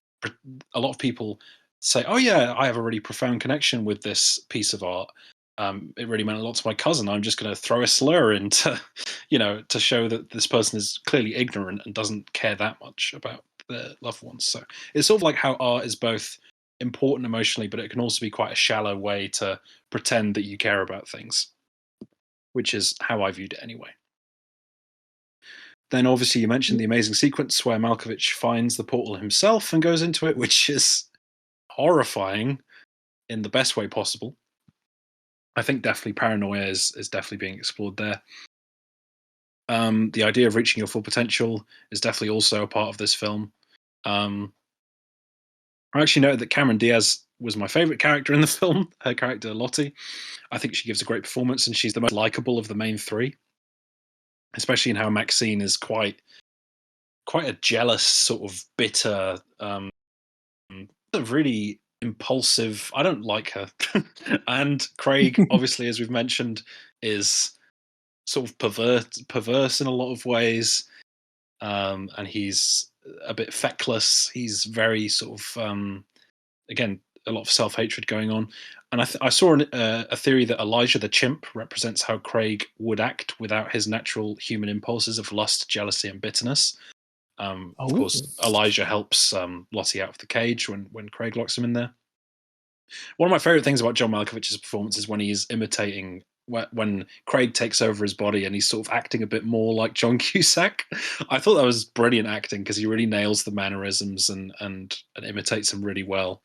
a lot of people say, oh yeah, I have a really profound connection with this piece of art. It really meant a lot to my cousin. I'm just going to throw a slur in to, to show that this person is clearly ignorant and doesn't care that much about their loved ones. So it's sort of like how art is both important emotionally, but it can also be quite a shallow way to pretend that you care about things, which is how I viewed it anyway. Then obviously you mentioned the amazing sequence where Malkovich finds the portal himself and goes into it, which is horrifying in the best way possible. I think definitely paranoia is definitely being explored there. The idea of reaching your full potential is definitely also a part of this film. I actually noted that Cameron Diaz was my favorite character in the film, her character Lottie. I think she gives a great performance and she's the most likable of the main three, especially in how Maxine is quite a jealous, sort of bitter, really impulsive. I don't like her. And Craig, obviously, as we've mentioned, is sort of perverse in a lot of ways, and he's a bit feckless. He's very sort of again, a lot of self-hatred going on. And I saw a theory that Elijah the chimp represents how Craig would act without his natural human impulses of lust, jealousy, and bitterness. Of course, Elijah helps Lottie out of the cage when Craig locks him in there. One of my favorite things about John Malkovich's performance is when he's imitating, when Craig takes over his body and he's sort of acting a bit more like John Cusack. I thought that was brilliant acting because he really nails the mannerisms and imitates them really well.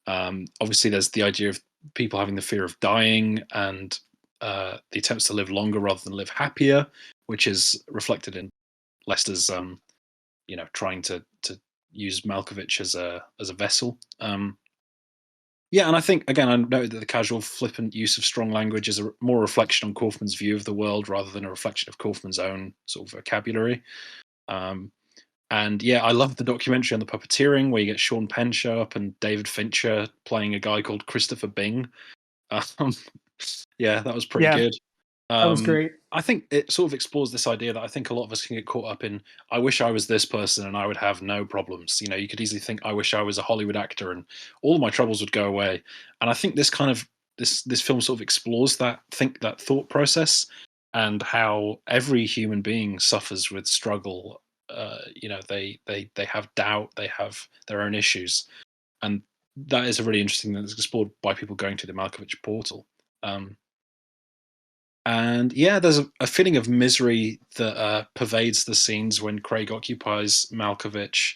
Obviously, there's the idea of people having the fear of dying and the attempts to live longer rather than live happier, which is reflected in Lester's trying to use Malkovich as a vessel. Yeah, and I think, again, I noted that the casual, flippant use of strong language is a more reflection on Kaufman's view of the world rather than a reflection of Kaufman's own sort of vocabulary. And yeah, I love the documentary on the puppeteering where you get Sean Penn show up and David Fincher playing a guy called Christopher Bing. Yeah, that was pretty good. That was great. I think it sort of explores this idea that I think a lot of us can get caught up in. I wish I was this person and I would have no problems. You could easily think, I wish I was a Hollywood actor and all of my troubles would go away. And I think this film sort of explores that thought process and how every human being suffers with struggle. They have doubt, they have their own issues, and that is a really interesting thing that's explored by people going to the Malkovich portal. And yeah, there's a feeling of misery that pervades the scenes when Craig occupies Malkovich.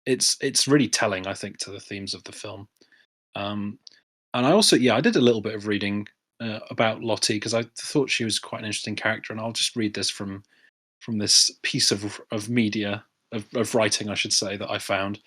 It's really telling, I think, to the themes of the film. And I also, I did a little bit of reading about Lottie because I thought she was quite an interesting character, and I'll just read this from this piece of media of writing, I should say, that I found.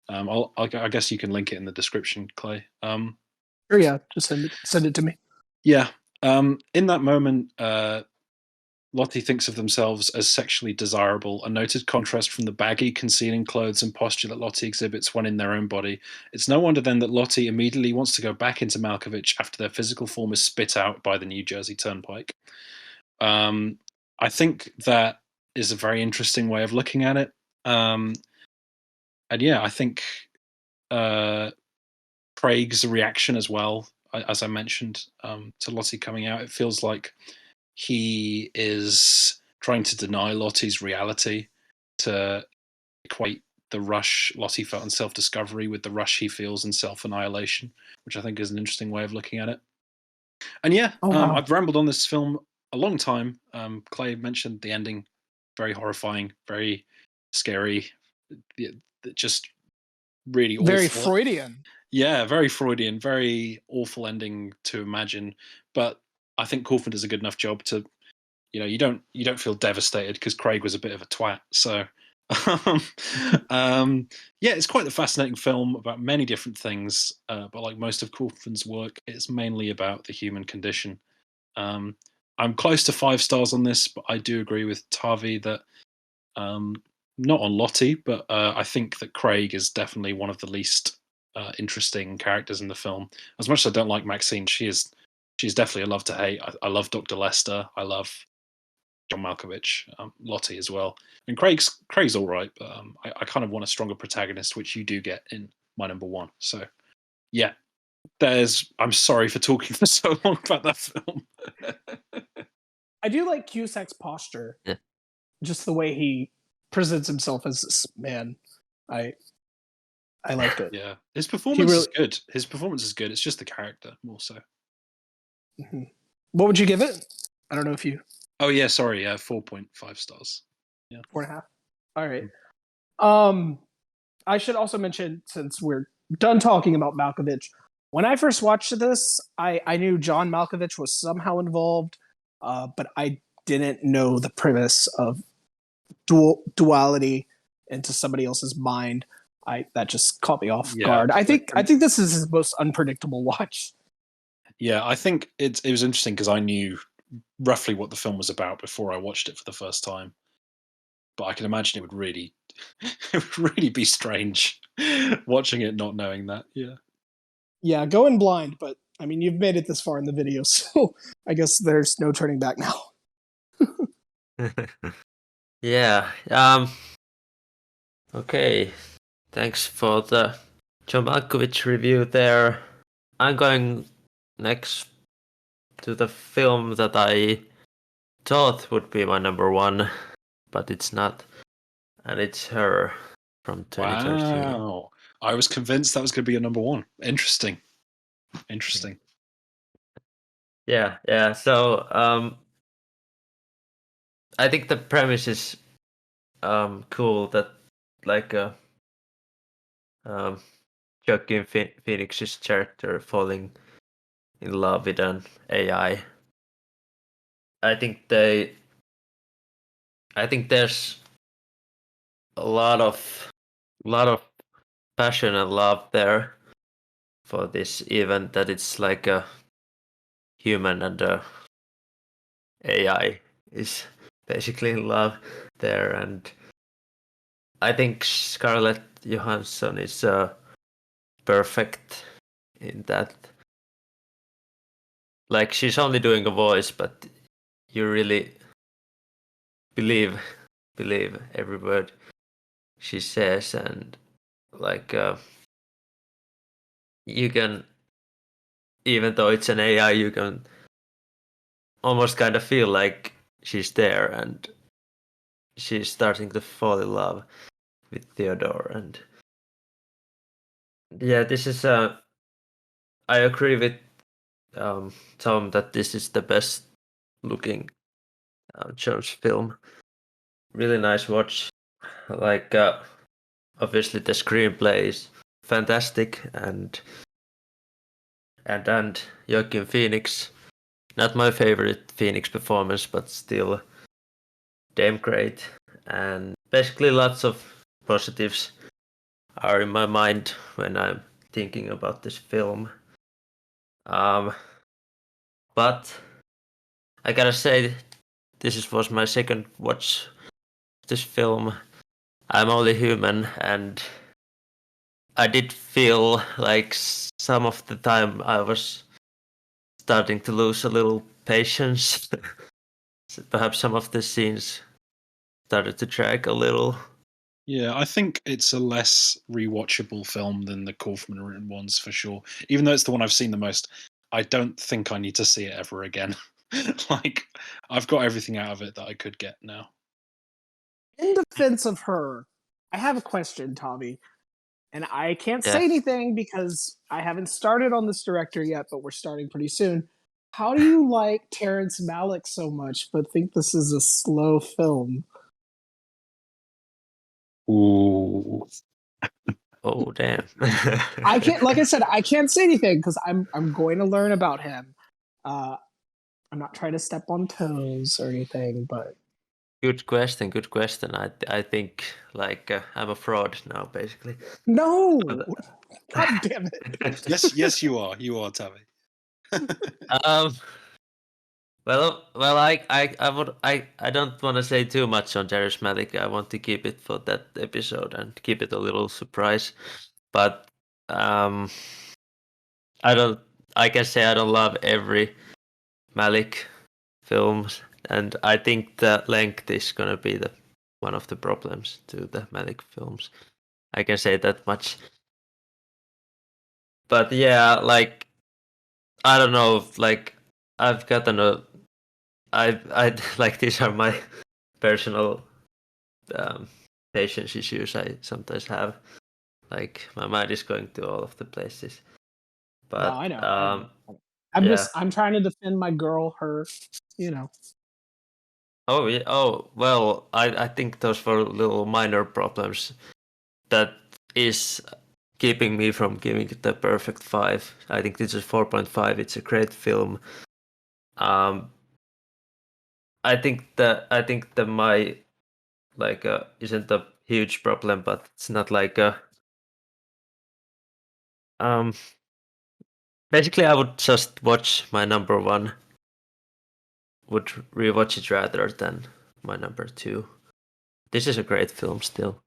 I guess you can link it in the description, Clay. Sure, yeah, just send it to me. Yeah. In that moment, Lottie thinks of themselves as sexually desirable, a noted contrast from the baggy, concealing clothes and posture that Lottie exhibits when in their own body. It's no wonder then that Lottie immediately wants to go back into Malkovich after their physical form is spit out by the New Jersey Turnpike. I think that is a very interesting way of looking at it. And yeah, I think Craig's reaction as well, as I mentioned, to Lottie coming out, it feels like he is trying to deny Lottie's reality to equate the rush Lottie felt in self-discovery with the rush he feels in self-annihilation, which I think is an interesting way of looking at it. And yeah, wow. I've rambled on this film a long time. Clay mentioned the ending, very horrifying, very scary, just really awful. Very Freudian. Yeah, very Freudian, very awful ending to imagine. But I think Kaufman does a good enough job to, you don't feel devastated because Craig was a bit of a twat. So, um, yeah, it's quite a fascinating film about many different things. But like most of Kaufman's work, it's mainly about the human condition. Um, I'm close to 5 stars on this, but I do agree with Taavi that not on Lottie, but I think that Craig is definitely one of the least interesting characters in the film. As much as I don't like Maxine, she's definitely a love to hate. I love Dr. Lester. I love John Malkovich, Lottie as well, and Craig's all right, but I kind of want a stronger protagonist, which you do get in my number one. So yeah, I'm sorry for talking for so long about that film. I do like Cusack's posture, Yeah. just the way he presents himself as this man. I liked it. Yeah, his performance really- is good. His performance is good. It's just the character more so. Mhm. What would you give it? I don't know if you Oh yeah, sorry, 4.5 stars. 4.5. All right. I should also mention, since we're done talking about Malkovich, when I first watched this, I knew John Malkovich was somehow involved, but I didn't know the premise of duality into somebody else's mind. That just caught me off guard. I think this is his most unpredictable watch. Yeah, I think it was interesting because I knew roughly what the film was about before I watched it for the first time. But I can imagine it would really be strange watching it not knowing that. Yeah. Yeah, going blind, but I mean, you've made it this far in the video, so I guess there's no turning back now. Yeah. Okay. Thanks for the John Malkovich review there. I'm going next to the film that I thought would be my number one, but it's not. And it's Her from 2013. Wow. I was convinced that was going to be a number one. Interesting. Yeah. So, I think the premise is cool that like Joaquin Phoenix's character falling in love with an AI. I think there's a lot of passion and love there for this, even that it's like a human and a AI is basically in love there, and I think Scarlett Johansson is perfect in that. Like, she's only doing a voice, but you really believe every word she says, and like you can, even though it's an AI, you can almost kind of feel like she's there and she's starting to fall in love with Theodore. And yeah, this is I agree with Tom that this is the best looking Jones film. Really nice watch. Like obviously the screenplay is fantastic, and Joaquin Phoenix, not my favorite Phoenix performance, but still damn great. And basically lots of positives are in my mind when I'm thinking about this film. But I gotta say, was my second watch of this film. I'm only human, and I did feel like some of the time I was starting to lose a little patience. Perhaps some of the scenes started to drag a little. Yeah, I think it's a less rewatchable film than the Kaufman written ones for sure. Even though it's the one I've seen the most, I don't think I need to see it ever again. Like, I've got everything out of it that I could get now. In defense of Her, I have a question, Taavi. And I can't say Yeah. anything because I haven't started on this director yet, but we're starting pretty soon. How do you like Terrence Malick so much, but think this is a slow film? Ooh. Oh damn! I can't, like I said, I can't say anything because I'm going to learn about him. I'm not trying to step on toes or anything, but Good question. Good question. I think like I'm a fraud now, basically. no, God damn it. Yes, you are. You are, Taavi. um. Well, I don't want to say too much on Darius Malik. I want to keep it for that episode and keep it a little surprise. But um, I don't. I can say I don't love every Malik films, and I think the length is gonna be the one of the problems to the Malik films. I can say that much. But yeah, like I don't know, like I've gotten a I like these are my personal patience issues I sometimes have. Like my mind is going to all of the places. No, But I know. I'm yeah. I'm trying to defend my girl, her, you know. Oh yeah. Oh well, I think those were little minor problems that is keeping me from giving it the perfect 5. I think this is 4.5. It's a great film. Um, I think the my like isn't a huge problem, but it's not like a um. Basically, I would just watch my number 1. Would rewatch it rather than my number 2. This is a great film still,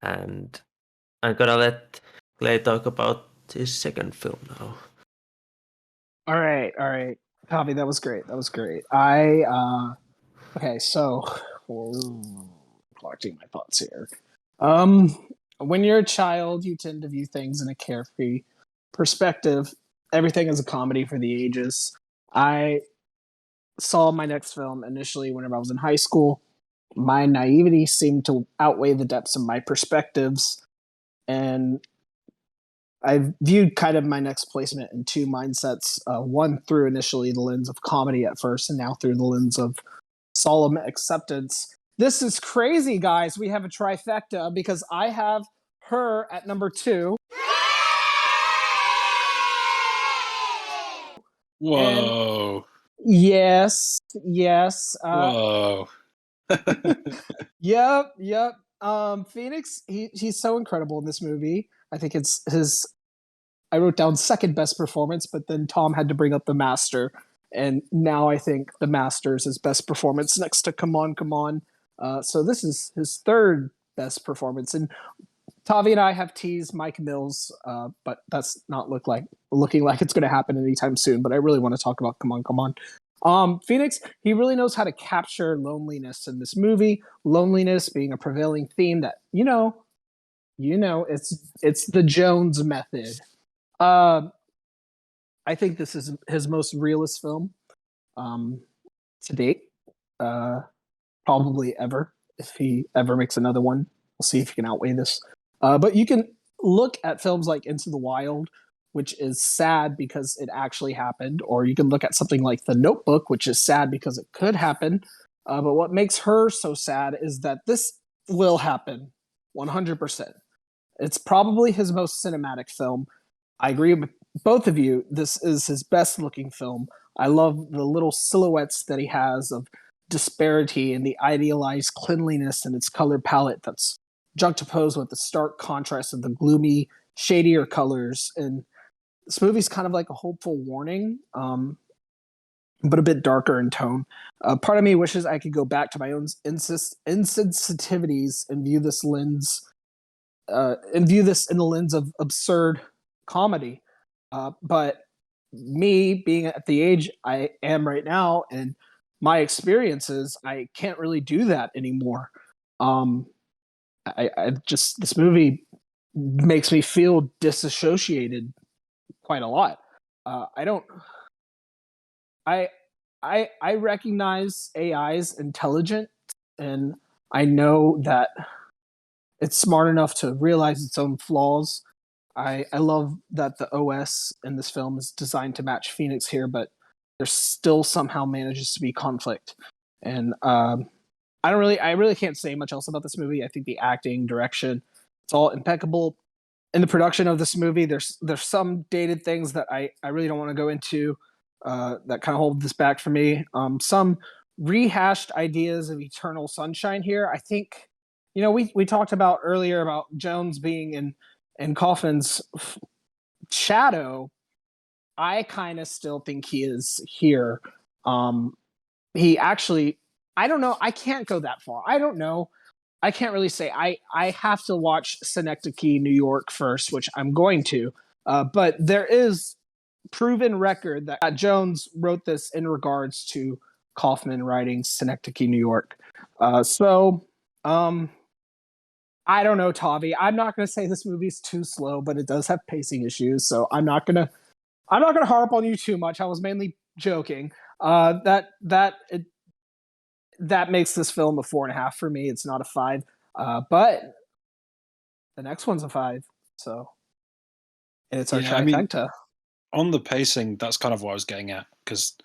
and I'm gonna let Clay talk about his second film now. All right. Taavi, that was great. That was great. I okay, so collecting my thoughts here. When you're a child, you tend to view things in a carefree perspective. Everything is a comedy for the ages. I saw my next film initially whenever I was in high school. My naivety seemed to outweigh the depths of my perspectives, and I viewed kind of my next placement in two mindsets. One through initially the lens of comedy at first, and now through the lens of solemn acceptance. This is crazy, guys. We have a trifecta because I have her at number 2. Whoa. Yes. Whoa. Yep. Phoenix, he's so incredible in this movie. I think it's his. I wrote down second best performance, but then Tom had to bring up The Master, and now I think The Master is his best performance next to Come On. So this is his third best performance, and Tavi and I have teased Mike Mills, but that's not looking like it's going to happen anytime soon. But I really want to talk about Come On. Phoenix, he really knows how to capture loneliness in this movie. Loneliness being a prevailing theme that it's the Jones method. I think this is his most realist film to date, probably ever. If he ever makes another one, we'll see if he can outweigh this. But you can look at films like Into the Wild, which is sad because it actually happened, or you can look at something like The Notebook, which is sad because it could happen. But what makes her so sad is that this will happen 100%. It's probably his most cinematic film. I agree with both of you. This is his best looking film. I love the little silhouettes that he has of disparity and the idealized cleanliness in its color palette that's juxtaposed with the stark contrast of the gloomy, shadier colors. And this movie's kind of like a hopeful warning, but a bit darker in tone. Part of me wishes I could go back to my own insensitivities and view this in the lens of absurd comedy. But me being at the age I am right now and my experiences, I can't really do that anymore. I just, this movie makes me feel disassociated quite a lot. I don't. I recognize AI's intelligent, and I know that it's smart enough to realize its own flaws. I love that the OS in this film is designed to match Phoenix here, but there still somehow manages to be conflict. And I really can't say much else about this movie. I think the acting, direction, It's all impeccable. In the production of this movie, there's some dated things that I really don't want to go into that kind of hold this back for me. Some rehashed ideas of eternal sunshine here. I think, we talked about earlier about Jones being in Kaufman's shadow. I kind of still think he is here. He actually, I don't know. I can't go that far. I don't know. I can't really say. I have to watch Synecdoche, New York first, which I'm going to. But there is proven record that Jones wrote this in regards to Kaufman writing Synecdoche, New York. So I don't know, Taavi. I'm not going to say this movie's too slow, but it does have pacing issues. So I'm not gonna harp on you too much. I was mainly joking. That makes this film a 4.5 for me. It's not a 5. But the next one's a 5. So, and it's our trifecta. On the pacing, that's kind of what I was getting at, because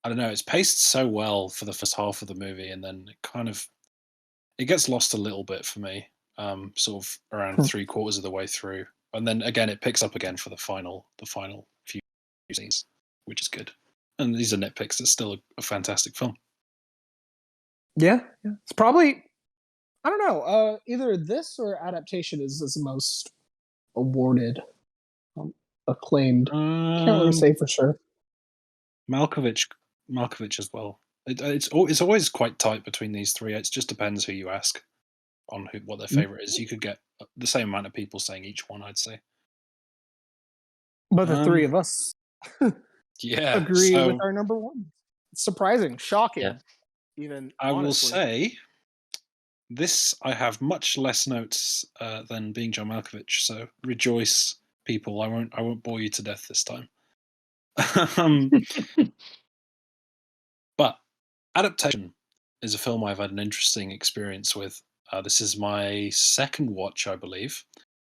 I don't know, it's paced so well for the first half of the movie, and then it gets lost a little bit for me, sort of around 3/4 of the way through, and then again it picks up again for the final few scenes, which is good. And these are nitpicks. It's still a fantastic film. Yeah. It's probably, I don't know, either this or Adaptation is the most awarded, acclaimed. Can't really say for sure. Malkovich as well. It's always quite tight between these three. It just depends who you ask on what their favorite is. You could get the same amount of people saying each one, I'd say. But the three of us agree with our number one. It's surprising, shocking. Yeah. Even I will say this, I have much less notes than Being John Malkovich, so rejoice, people. I won't bore you to death this time. But Adaptation is a film I've had an interesting experience with. This is my second watch, I believe.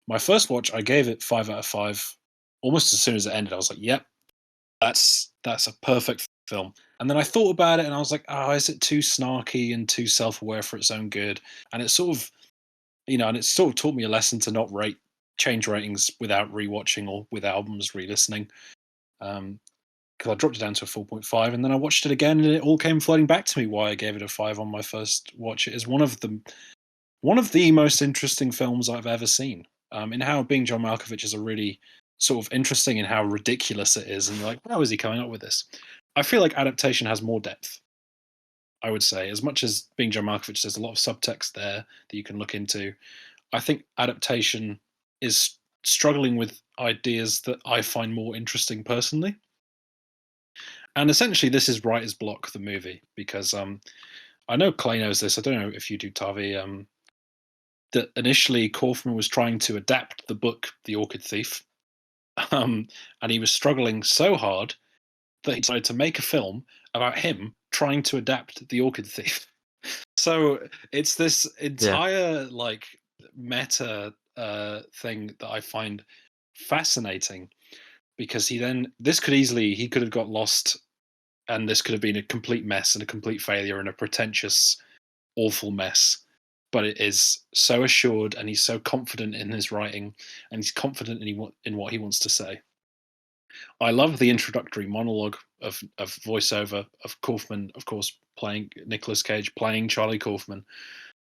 My first watch, I gave it 5 out of 5. Almost as soon as it ended, I was like, "Yep, that's a perfect film." And then I thought about it, and I was like, "Oh, is it too snarky and too self-aware for its own good?" And it sort of, and it sort of taught me a lesson to not change ratings without rewatching or with albums re-listening. Because I dropped it down to a 4.5, and then I watched it again, and it all came flooding back to me why I gave it a 5 on my first watch. It is one of the most interesting films I've ever seen. In how Being John Malkovich is a really sort of interesting in how ridiculous it is, and you're like, how is he coming up with this? I feel like Adaptation has more depth, I would say. As much as Being John Malkovich, there's a lot of subtext there that you can look into. I think Adaptation is struggling with ideas that I find more interesting personally. And essentially, this is writer's block, the movie, because I know Clay knows this. I don't know if you do, Taavi. That initially Kaufman was trying to adapt the book The Orchid Thief, and he was struggling so hard that he decided to make a film about him trying to adapt The Orchid Thief. So it's this entire meta thing that I find fascinating, because he could have got lost, and this could have been a complete mess and a complete failure and a pretentious, awful mess. But it is so assured, and he's so confident in his writing, and he's confident in what he wants to say. I love the introductory monologue of voiceover of Kaufman, of course, playing Nicolas Cage, playing Charlie Kaufman.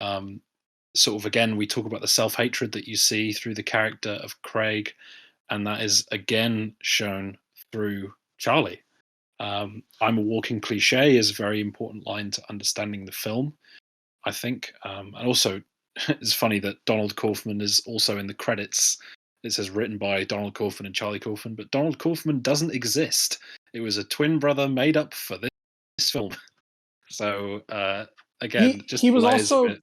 Sort of, again, we talk about the self-hatred that you see through the character of Craig, and that is again shown through Charlie. I'm a walking cliche is a very important line to understanding the film, I think. And also, it's funny that Donald Kaufman is also in the credits. It says written by Donald Kaufman and Charlie Kaufman, but Donald Kaufman doesn't exist. It was a twin brother made up for this film. So again, he was also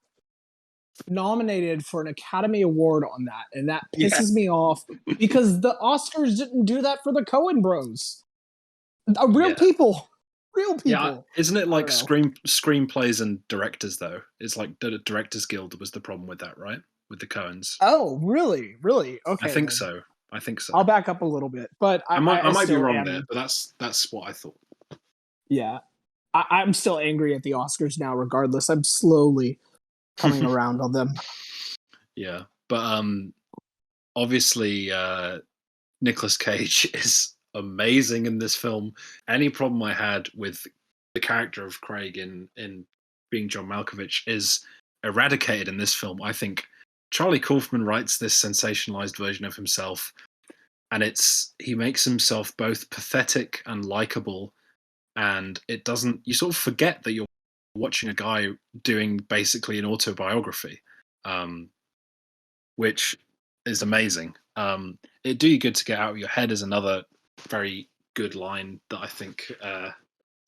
nominated for an Academy Award on that, and that pisses me off because the Oscars didn't do that for the Coen Bros. Real people. Yeah, isn't it like screenplays and directors though? It's like the Directors Guild was the problem with that, right? With the Coens. Oh, really? Okay. I think so. I'll back up a little bit, but I might be wrong there, but that's what I thought. Yeah, I'm still angry at the Oscars now. Regardless, I'm slowly coming around on them. Yeah, But obviously, Nicolas Cage is amazing in this film. Any problem I had with the character of Craig in Being John Malkovich is eradicated in this film. I think Charlie Kaufman writes this sensationalized version of himself, and he makes himself both pathetic and likable, and it doesn't. You sort of forget that you're watching a guy doing basically an autobiography, which is amazing. It'd do you good to get out of your head is another very good line that I think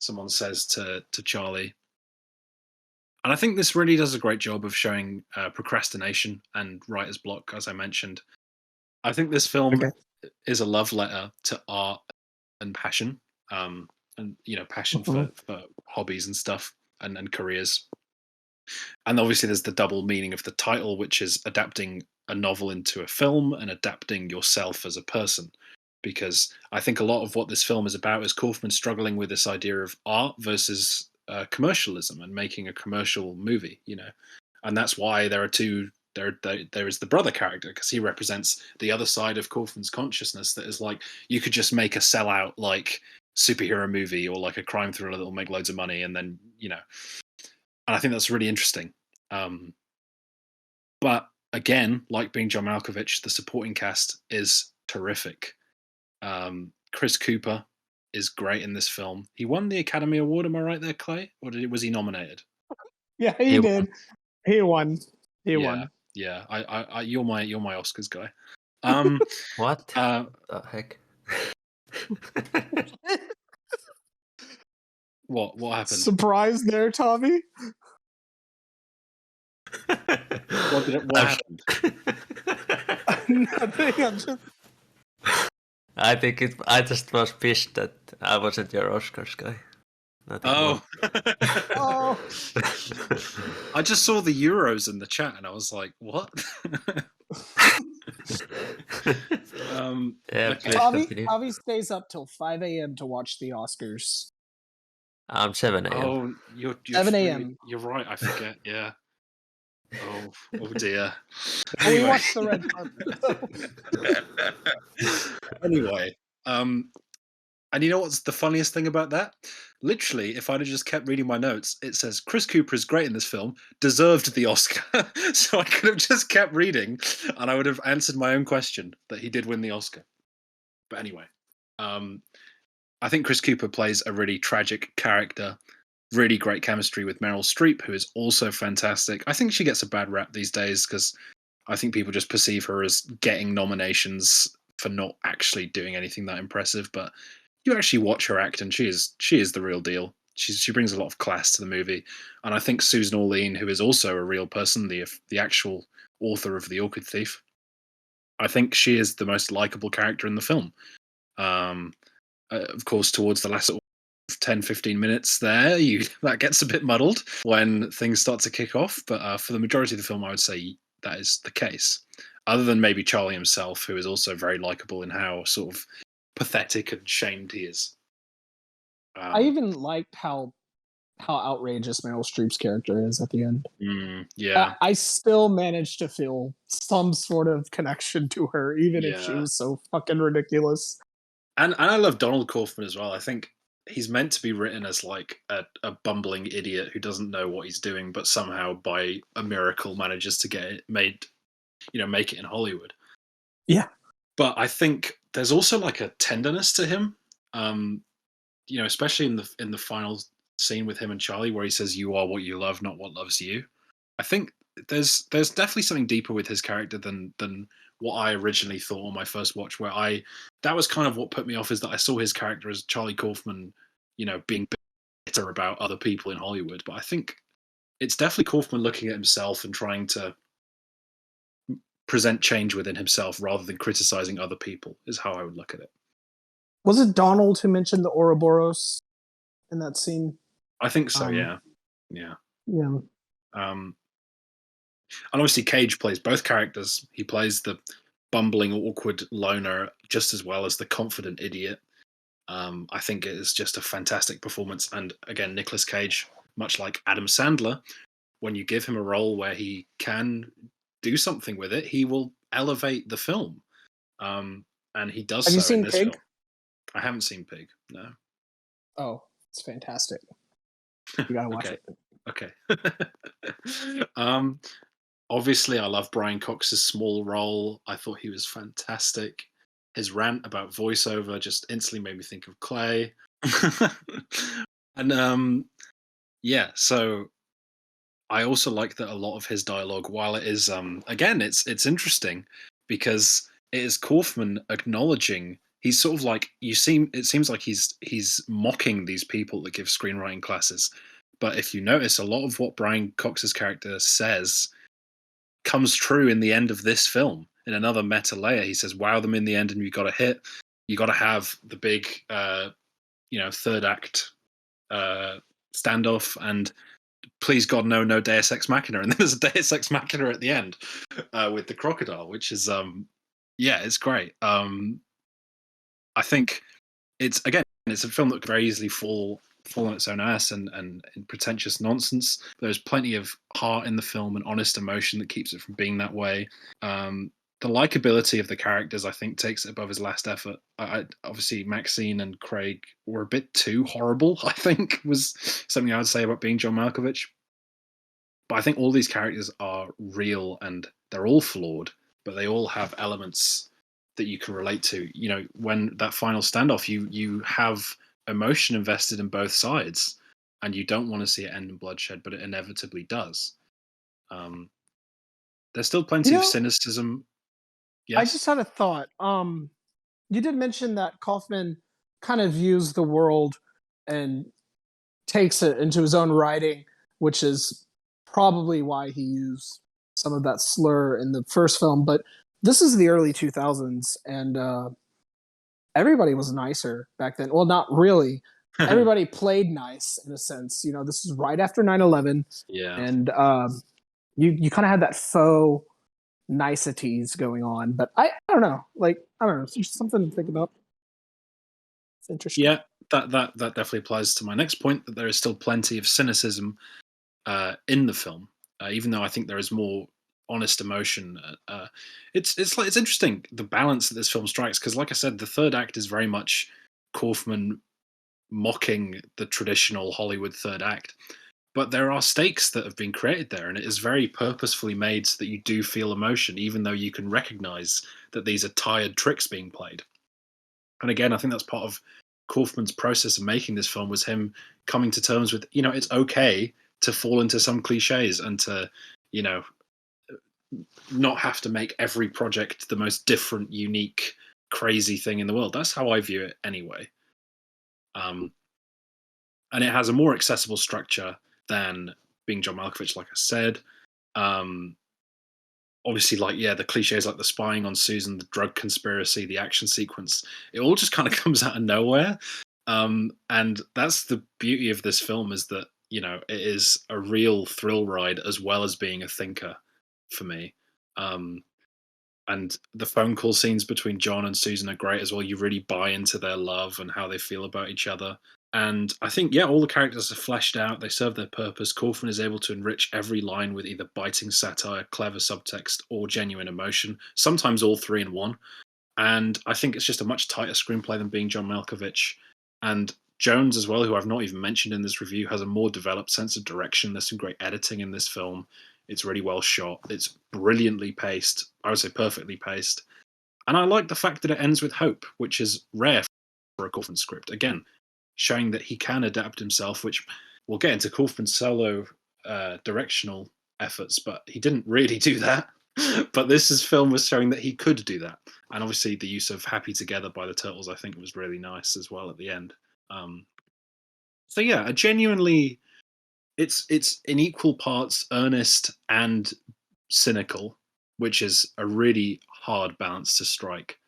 someone says to Charlie. And I think this really does a great job of showing procrastination and writer's block, as I mentioned. I think this film is a love letter to art and passion, and passion for hobbies and stuff and careers. And obviously, there's the double meaning of the title, which is adapting a novel into a film and adapting yourself as a person. Because I think a lot of what this film is about is Kaufman struggling with this idea of art versus commercialism and making a commercial movie, and that's why there are two. There is the brother character because he represents the other side of Kaufman's consciousness that is like you could just make a sellout like superhero movie or like a crime thriller that will make loads of money, and then and I think that's really interesting. But again, like Being John Malkovich, the supporting cast is terrific. Chris Cooper is great in this film. He won the Academy Award. Am I right there, Clay? Or was he nominated? Yeah, he did. He won. He won. Yeah. I you're my Oscars guy. What the heck? What happened? Surprise there, Taavi? What happened? Nothing. I just was pissed that I wasn't your Oscars guy. Oh. I just saw the Euros in the chat and I was like, what? Taavi stays up till 5 a.m. to watch the Oscars. 7 a.m. Oh, you're 7 a.m. You're right. I forget. Yeah. Oh dear. We watched the red carpet. Anyway, and you know what's the funniest thing about that? Literally, if I'd have just kept reading my notes, it says Chris Cooper is great in this film, deserved the Oscar. So I could have just kept reading, and I would have answered my own question that he did win the Oscar. But anyway, I think Chris Cooper plays a really tragic character. Really great chemistry with Meryl Streep, who is also fantastic. I think she gets a bad rap these days because I think people just perceive her as getting nominations for not actually doing anything that impressive. But you actually watch her act, and she is the real deal. She brings a lot of class to the movie, and I think Susan Orlean, who is also a real person, the actual author of The Orchid Thief, I think she is the most likable character in the film. Of course, towards the last 10-15 minutes there, that gets a bit muddled when things start to kick off. But for the majority of the film, I would say that is the case. Other than maybe Charlie himself, who is also very likable in how sort of pathetic and shamed he is. I even liked how outrageous Meryl Streep's character is at the end. Yeah, I still managed to feel some sort of connection to her, even if she was so fucking ridiculous. And I love Donald Kaufman as well. I think he's meant to be written as like a bumbling idiot who doesn't know what he's doing, but somehow by a miracle manages to get it made, make it in Hollywood. Yeah. But I think there's also like a tenderness to him, especially in the final scene with him and Charlie, where he says, "You are what you love, not what loves you." I think there's definitely something deeper with his character than what I originally thought on my first watch. That was kind of what put me off, is that I saw his character as Charlie Kaufman, being bitter about other people in Hollywood. But I think it's definitely Kaufman looking at himself and trying to present change within himself rather than criticizing other people, is how I would look at it. Was it Donald who mentioned the Ouroboros in that scene? I think so. Yeah. And obviously Cage plays both characters. He plays the bumbling, awkward loner just as well as the confident idiot. I think it is just a fantastic performance. And again, Nicolas Cage, much like Adam Sandler, when you give him a role where he can do something with it, he will elevate the film. And he does Have you so in seen this Pig? film. I haven't seen Pig. No. Oh, it's fantastic. You gotta watch Okay. it. Okay. Obviously, I love Brian Cox's small role. I thought he was fantastic. His rant about voiceover just instantly made me think of Clay. And yeah, so I also like that a lot of his dialogue, while it is again, it's interesting because it is Kaufman acknowledging he's sort of like it seems like he's mocking these people that give screenwriting classes. But if you notice, a lot of what Brian Cox's character says comes true in the end of this film. In another meta layer, he says, "Wow them in the end, and you got to hit. You got to have the big, third act standoff, and please God, no Deus Ex Machina." And then there's a Deus Ex Machina at the end with the crocodile, which is it's great. I think it's a film that could very easily fall on its own ass and pretentious nonsense. There's plenty of heart in the film and honest emotion that keeps it from being that way. The likability of the characters, I think, takes it above his last effort. Obviously, Maxine and Craig were a bit too horrible, I think, was something I would say about Being John Malkovich. But I think all these characters are real and they're all flawed, but they all have elements that you can relate to. You know, when that final standoff, you have emotion invested in both sides, and you don't want to see it end in bloodshed, but it inevitably does. There's still plenty of cynicism. Yes? I just had a thought. You did mention that Kaufman kind of views the world and takes it into his own writing, which is probably why he used some of that slur in the first film. But this is the early 2000s, and everybody was nicer back then. Well, not really. Everybody played nice in a sense. You know, this is right after 9/11. Yeah. And you kind of had that faux niceties going on. But I don't know. Like, I don't know. It's just something to think about. It's interesting. Yeah, that definitely applies to my next point, that there is still plenty of cynicism in the film, even though I think there is more honest emotion. It's interesting, the balance that this film strikes, because like I said, the third act is very much Kaufman mocking the traditional Hollywood third act, but there are stakes that have been created there, and it is very purposefully made so that you do feel emotion, even though you can recognize that these are tired tricks being played. And again, I think that's part of Kaufman's process of making this film, was him coming to terms with, it's okay to fall into some cliches and to, not have to make every project the most different, unique, crazy thing in the world. That's how I view it anyway. And it has a more accessible structure than Being John Malkovich, like I said. Obviously, the cliches like the spying on Susan, the drug conspiracy, the action sequence, it all just kind of comes out of nowhere. And that's the beauty of this film, is that, it is a real thrill ride as well as being a thinker for me. And the phone call scenes between John and Susan are great as well. You really buy into their love and how they feel about each other. And I think, all the characters are fleshed out. They serve their purpose. Kaufman is able to enrich every line with either biting satire, clever subtext, or genuine emotion, sometimes all three in one. And I think it's just a much tighter screenplay than Being John Malkovich. And Jones as well, who I've not even mentioned in this review, has a more developed sense of direction. There's some great editing in this film. It's really well shot. It's brilliantly paced. I would say perfectly paced. And I like the fact that it ends with hope, which is rare for a Kaufman script. Again, showing that he can adapt himself, which we'll get into Kaufman's solo directional efforts, but he didn't really do that. But film was showing that he could do that. And obviously the use of Happy Together by the Turtles, I think, was really nice as well at the end. So yeah, genuinely, it's in equal parts earnest and cynical, which is a really hard balance to strike.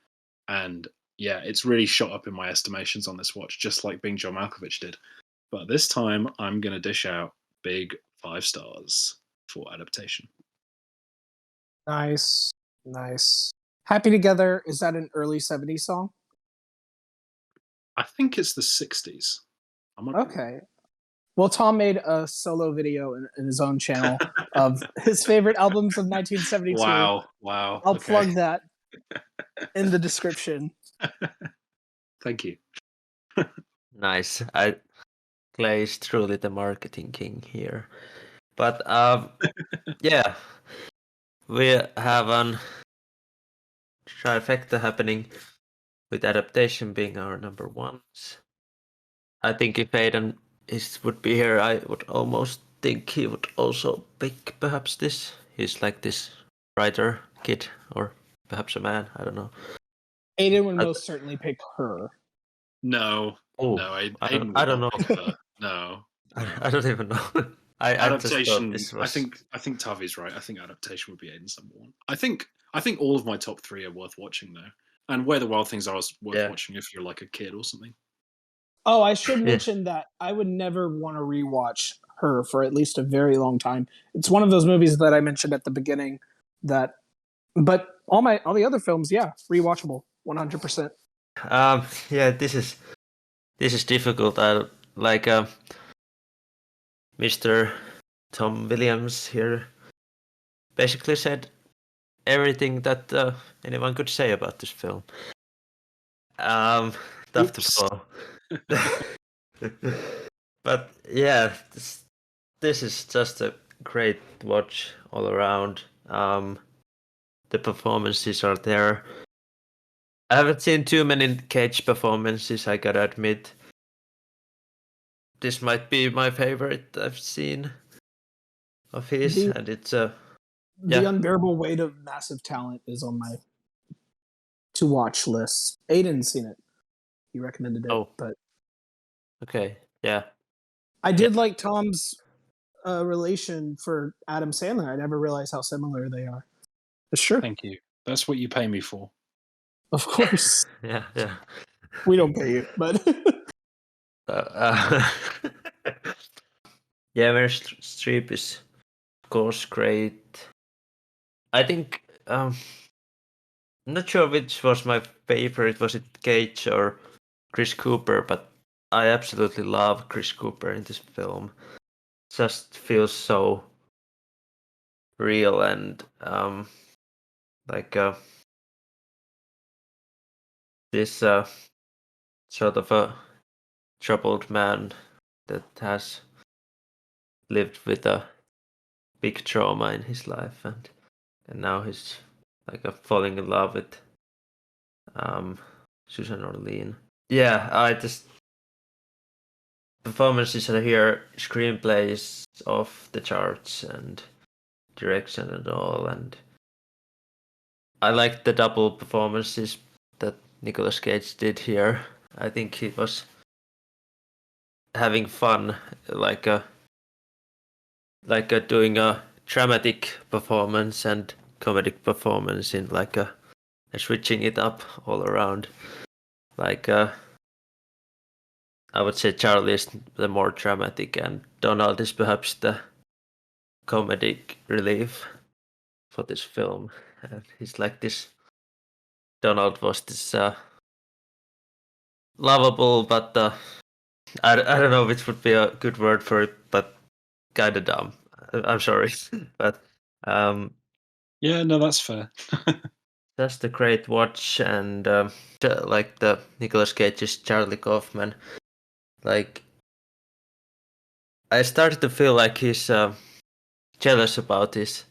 And yeah, it's really shot up in my estimations on this watch, just like Being John Malkovich did. But this time, I'm going to dish out big 5 stars for Adaptation. Nice. Happy Together, is that an early 70s song? I think it's the 60s. Okay. Well, Tom made a solo video in his own channel of his favorite albums of 1972. Wow. I'll Okay. plug that in the description. Thank you. Nice. Clay is truly the marketing king here. But yeah, we have an trifecta happening with Adaptation being our number ones. I think if Aiden would be here, I would almost think he would also pick perhaps this. He's like this writer kid, or perhaps a man. I don't know. Aiden would most certainly pick Her. No. Oh, No, I Aiden don't would know. not pick her. No. I don't even know. I just thought Adaptation. this was. I think Taavi's right. I think Adaptation would be Aiden's number one. I think all of my top three are worth watching though, and Where the Wild Things Are is worth watching if you're like a kid or something. Oh, I should mention that I would never want to rewatch Her for at least a very long time. It's one of those movies that I mentioned at the beginning but all the other films, yeah, rewatchable, 100%. Yeah, this is difficult. I like Mr. Tom Williams here basically said everything that anyone could say about this film. Tough to follow. But yeah, this is just a great watch all around. The performances are there. I haven't seen too many Cage performances, I gotta admit. This might be my favorite I've seen of his, and it's The Unbearable Weight of Massive Talent is on my to watch list. Aiden's seen it. He recommended it, but okay, yeah. I did like Tom's relation for Adam Sandler. I never realized how similar they are. But sure. Thank you. That's what you pay me for. Of course. Yeah. We don't pay you, but yeah, Meryl Streep is of course great. I think I'm not sure which was my favorite. Was it Cage or Chris Cooper? But I absolutely love Chris Cooper in this film. Just feels so real and like this sort of a troubled man that has lived with a big trauma in his life, and now he's like falling in love with Susan Orlean. Yeah, I just performances are here, screenplays off the charts, and direction and all, and I like the double performances that Nicolas Cage did here. I think he was having fun, like doing a dramatic performance and comedic performance in like switching it up all around. Like I would say Charlie is the more dramatic and Donald is perhaps the comedic relief for this film. He's like this. Donald was this lovable, but I don't know which would be a good word for it, but kind of dumb. I'm sorry, but yeah, no, that's fair. that's the great watch, and like the Nicolas Cage's Charlie Kaufman, like I started to feel like he's jealous about his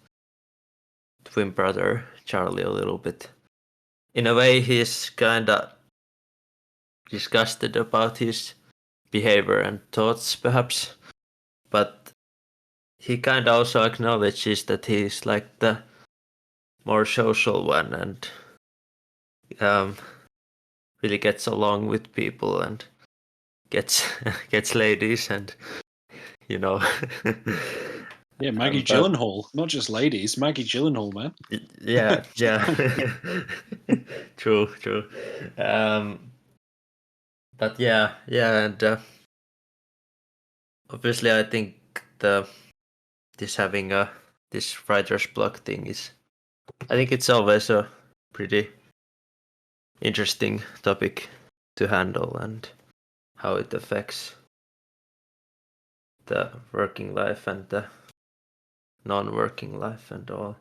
twin brother Charlie a little bit. In a way, he's kinda disgusted about his behavior and thoughts, perhaps, but he kinda also acknowledges that he's like the more social one and really gets along with people and gets ladies and you know. Yeah, Maggie Gyllenhaal, not just ladies. Maggie Gyllenhaal, man. Yeah. True. But yeah, and obviously I think this having this writer's block thing is, I think it's always a pretty interesting topic to handle and how it affects the working life and the non-working life and all.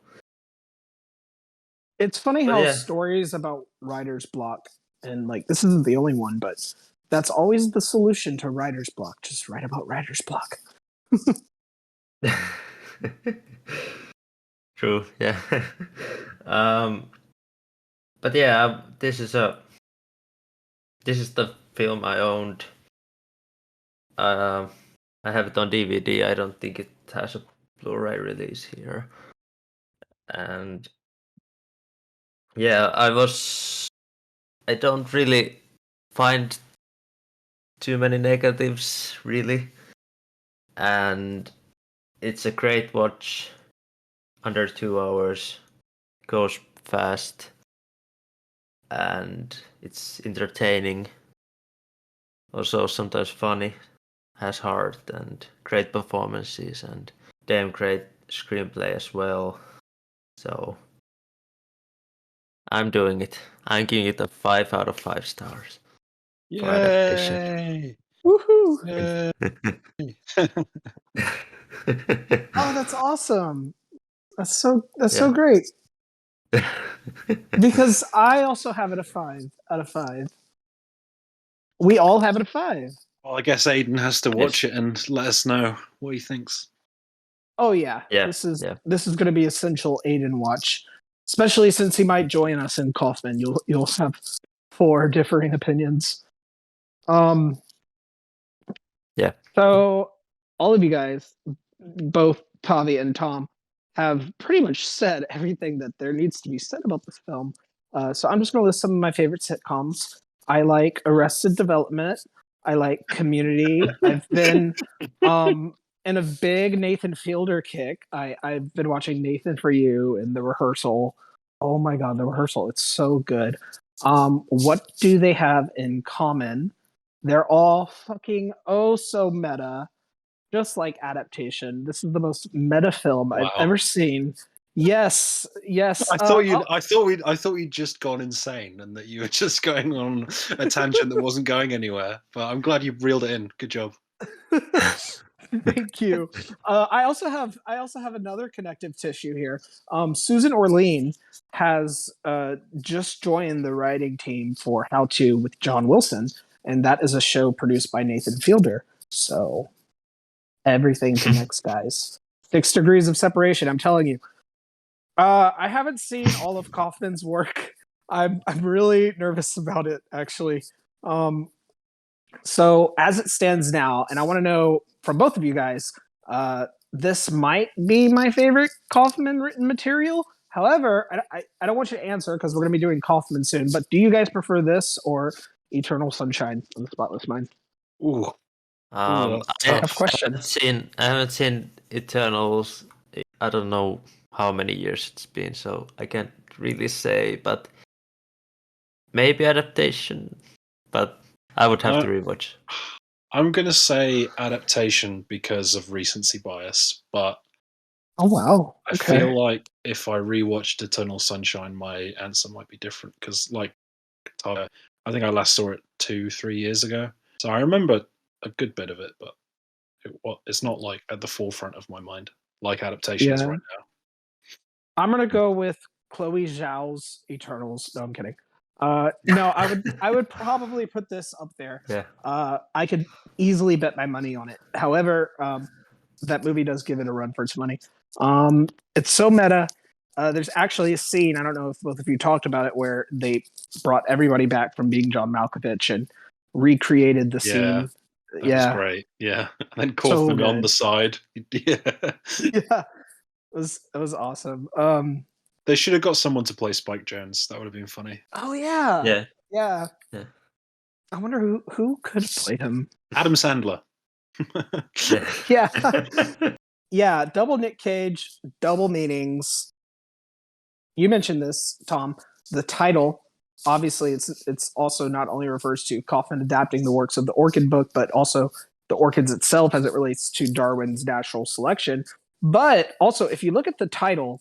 It's funny But how yeah. stories about writer's block, and like this isn't the only one, but that's always the solution to writer's block. Just write about writer's block. True, yeah. But yeah, this is the film I owned. I have it on DVD. I don't think it has a Blu-ray release here. And yeah, I don't really find too many negatives, really. And it's a great watch. Under 2 hours. Goes fast. And it's entertaining. Also sometimes funny. Has heart and great performances and damn great screenplay as well. So I'm doing it. I'm giving it a 5 out of 5 stars. For Adaptation. Yay! Woohoo! Yay! Oh, that's awesome. That's so Yeah. great. Because I also have it a 5 out of 5. We all have it a 5. Well, I guess Aiden has to watch it and let us know what he thinks. Oh yeah. Yeah, This is yeah. going to be essential Aiden watch, especially since he might join us in Kaufman. You'll have 4 differing opinions. Yeah. So all of you guys, both Taavi and Tom, have pretty much said everything that there needs to be said about this film. So I'm just going to list some of my favorite sitcoms. I like Arrested Development. I like Community. I've been in a big Nathan Fielder kick. I've been watching Nathan For You and The Rehearsal. Oh my god, The Rehearsal! It's so good. What do they have in common? They're all fucking so meta, just like Adaptation. This is the most meta film I've ever seen. Yes. I thought you'd just gone insane and that you were just going on a tangent that wasn't going anywhere. But I'm glad you reeled it in. Good job. Thank you. I also have another connective tissue here. Susan Orlean has just joined the writing team for How To with John Wilson, and that is a show produced by Nathan Fielder. So everything connects, guys. 6 degrees of separation. I'm telling you. I haven't seen all of Kaufman's work. I'm really nervous about it, actually. So as it stands now, and I want to know from both of you guys, this might be my favorite Kaufman written material. However, I don't want you to answer because we're going to be doing Kaufman soon. But do you guys prefer this or Eternal Sunshine of the Spotless Mind? Ooh. Tough question. I haven't seen Eternals. I don't know how many years it's been, so I can't really say. But maybe Adaptation. But I would have to rewatch. I'm gonna say Adaptation because of recency bias, but oh wow, I feel like if I rewatched Eternal Sunshine, my answer might be different because, like, I think I last saw it 2-3 years ago, so I remember a good bit of it, but it's not like at the forefront of my mind like Adaptation is right now. I'm gonna go with Chloe Zhao's Eternals. No, I'm kidding. No, I would probably put this up there. Yeah. I could easily bet my money on it. However, that movie does give it a run for its money. It's so meta. There's actually a scene, I don't know if both of you talked about it, where they brought everybody back from Being John Malkovich and recreated the scene. That was great. Yeah. And then Kaufman on the side. Yeah. Yeah. It was awesome. They should have got someone to play Spike Jonze. That would have been funny. Oh yeah. Yeah. I wonder who could have played him. Adam Sandler. Yeah. Yeah, double Nick Cage, double meanings. You mentioned this, Tom. The title, obviously, it's also not only refers to Kaufman adapting the works of the Orchid book, but also the orchids itself as it relates to Darwin's natural selection. But also, if you look at the title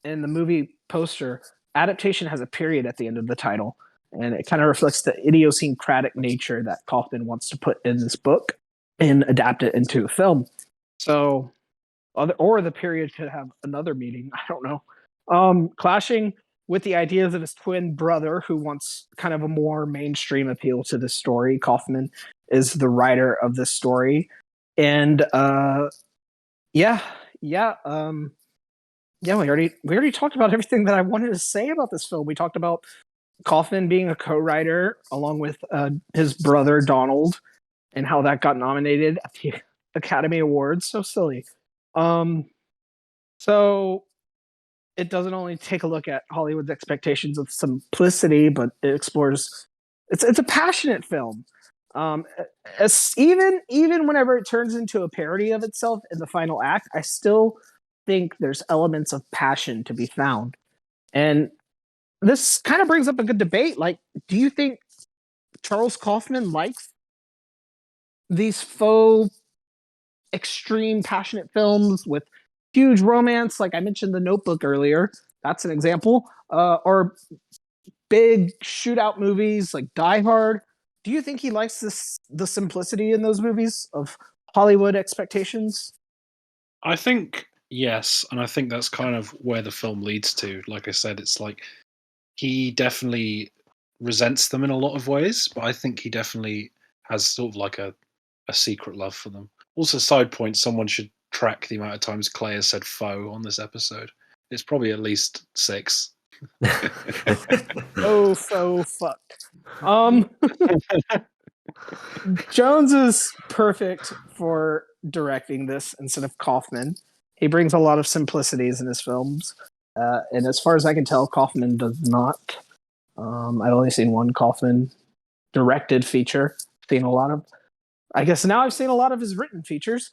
in the movie poster, Adaptation has a period at the end of the title, and it kind of reflects the idiosyncratic nature that Kaufman wants to put in this book and adapt it into a film. So, or the period could have another meaning. I don't know. Clashing with the ideas of his twin brother, who wants kind of a more mainstream appeal to this story. Kaufman is the writer of this story, and yeah, yeah, yeah. We already talked about everything that I wanted to say about this film. We talked about Kaufman being a co-writer along with his brother Donald, and how that got nominated at the Academy Awards. So silly. Um, so it doesn't only take a look at Hollywood's expectations of simplicity, but it explores. It's a passionate film. Um, even whenever it turns into a parody of itself in the final act, I still think there's elements of passion to be found. And this kind of brings up a good debate. Like, do you think Charles Kaufman likes these faux extreme passionate films with huge romance, like I mentioned the Notebook earlier? That's an example. Or big shootout movies like Die Hard. Do you think he likes the simplicity in those movies of Hollywood expectations? I think yes, and I think that's kind of where the film leads to. Like I said, it's like he definitely resents them in a lot of ways, but I think he definitely has sort of like a secret love for them. Also, side point: someone should track the amount of times Clay has said "faux" on this episode. It's probably at least 6. Oh, so fuck. Jones is perfect for directing this instead of Kaufman. He brings a lot of simplicities in his films. And as far as I can tell, Kaufman does not. I've only seen one Kaufman directed feature. Seen a lot of. I guess now I've seen a lot of his written features.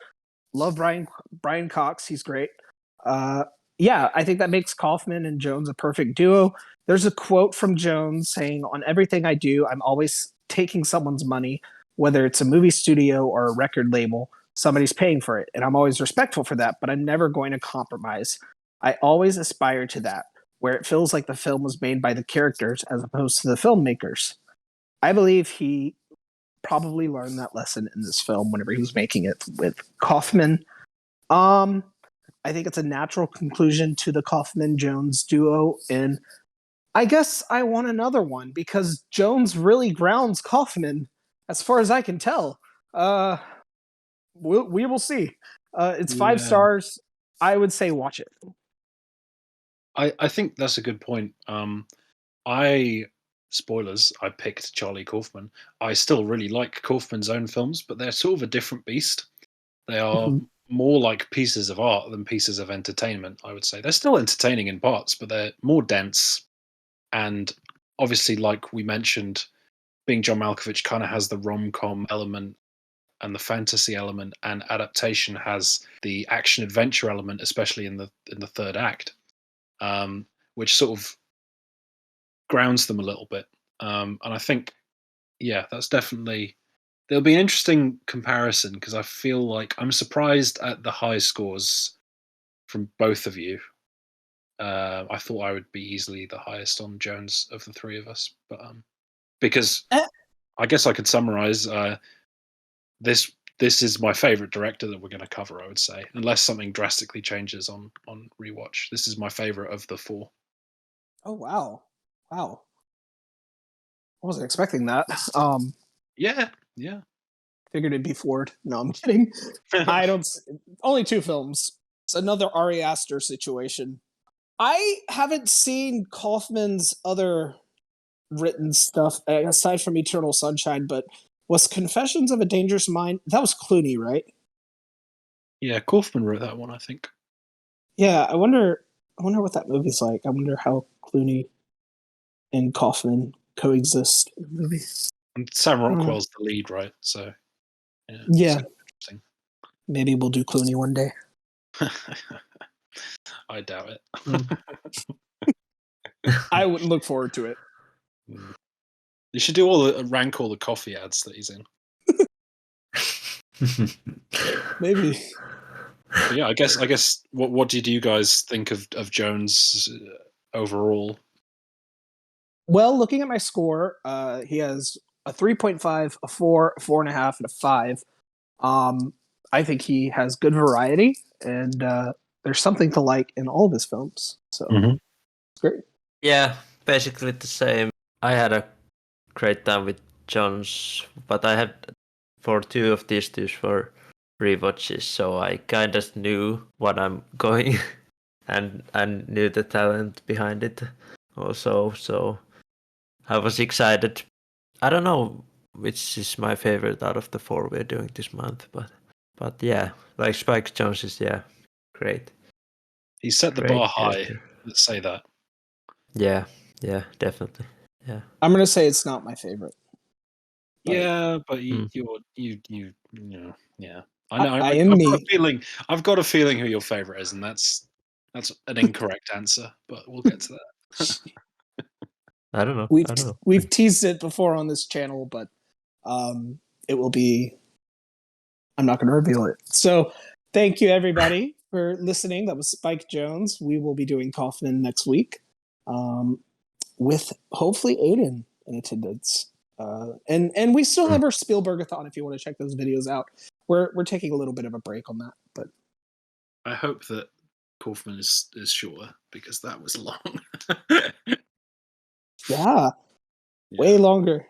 Love Brian Cox. He's great. Yeah, I think that makes Kaufman and Jones a perfect duo. There's a quote from Jones saying, "On everything I do, I'm always taking someone's money, whether it's a movie studio or a record label. Somebody's paying for it, and I'm always respectful for that, but I'm never going to compromise. I always aspire to that, where it feels like the film was made by the characters as opposed to the filmmakers." I believe he probably learned that lesson in this film whenever he was making it with Kaufman. I think it's a natural conclusion to the Kaufman Jones duo, and I guess I want another one because Jones really grounds Kaufman, as far as I can tell. Uh, we will see. It's 5 Yeah. stars. I would say watch it. I think that's a good point. I spoilers. I picked Charlie Kaufman. I still really like Kaufman's own films, but they're sort of a different beast. They are more like pieces of art than pieces of entertainment. I would say they're still entertaining in parts, but they're more dense. And obviously, like we mentioned, Being John Malkovich kind of has the rom-com element and the fantasy element, and Adaptation has the action adventure element, especially in the third act, which sort of grounds them a little bit. And I think, yeah, that's definitely there'll be an interesting comparison because I feel like I'm surprised at the high scores from both of you. I thought I would be easily the highest on Jones of the three of us, but because I guess I could summarize this. This is my favorite director that we're going to cover. I would say, unless something drastically changes on rewatch, this is my favorite of the 4. Oh wow, wow! I wasn't expecting that. Yeah. Figured it'd be Ford. No, I'm kidding. I don't. Only 2 films. It's another Ari Aster situation. I haven't seen Kaufman's other written stuff aside from Eternal Sunshine, but was Confessions of a Dangerous Mind? That was Clooney, right? Yeah, Kaufman wrote that one, I think. Yeah, I wonder what that movie's like. I wonder how Clooney and Kaufman coexist in the movie. And Sam Rockwell's the lead, right? So yeah. Interesting. Maybe we'll do Clooney one day. I doubt it. I would look forward to it. You should do rank all the coffee ads that he's in. Maybe. But yeah, I guess. What did you guys think of Jones overall? Well, looking at my score, he has a 3.5, a 4, a 4.5, and a 5. I think he has good variety, and there's something to like in all of his films. So it's great. Yeah, basically the same. I had a great time with John's, but I had for two of these two for rewatches, so I kind of knew what I'm going and knew the talent behind it also. So I was excited. I don't know which is my favorite out of the four we're doing this month, but yeah, like Spike Jonze is great. He set the Great bar high. character. Let's say that. Yeah, definitely. Yeah. I'm gonna say it's not my favorite. Yeah, but Hmm. you know, yeah. I know. I I've am got me. a feeling. I've got a feeling who your favorite is, and that's an incorrect answer. But we'll get to that. I don't know. We've teased it before on this channel, but it will be. I'm not going to reveal it. So thank you everybody for listening. That was Spike Jonze. We will be doing Kaufman next week, with hopefully Aiden in attendance. And we still have our Spielberg-a-thon if you want to check those videos out. We're taking a little bit of a break on that, but I hope that Kaufman is shorter because that was long. yeah, way longer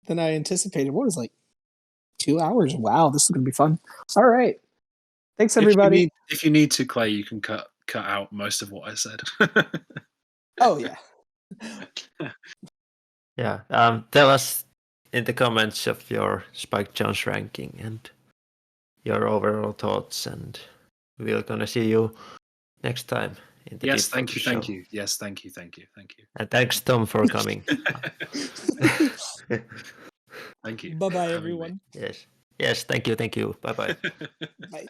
than I anticipated. What was like 2 hours? Wow, this is gonna be fun. All right, thanks everybody. If you need to, Clay, you can cut out most of what I said. Oh yeah. Yeah. Tell us in the comments of your Spike Jonze ranking and your overall thoughts, and we're gonna see you next time in the Yes, Deep thank Focus you, thank show. you. Yes, thank you. And thanks Tom for coming. Thank you. Bye bye for having me. everyone. Yes, thank you. Bye bye. Bye.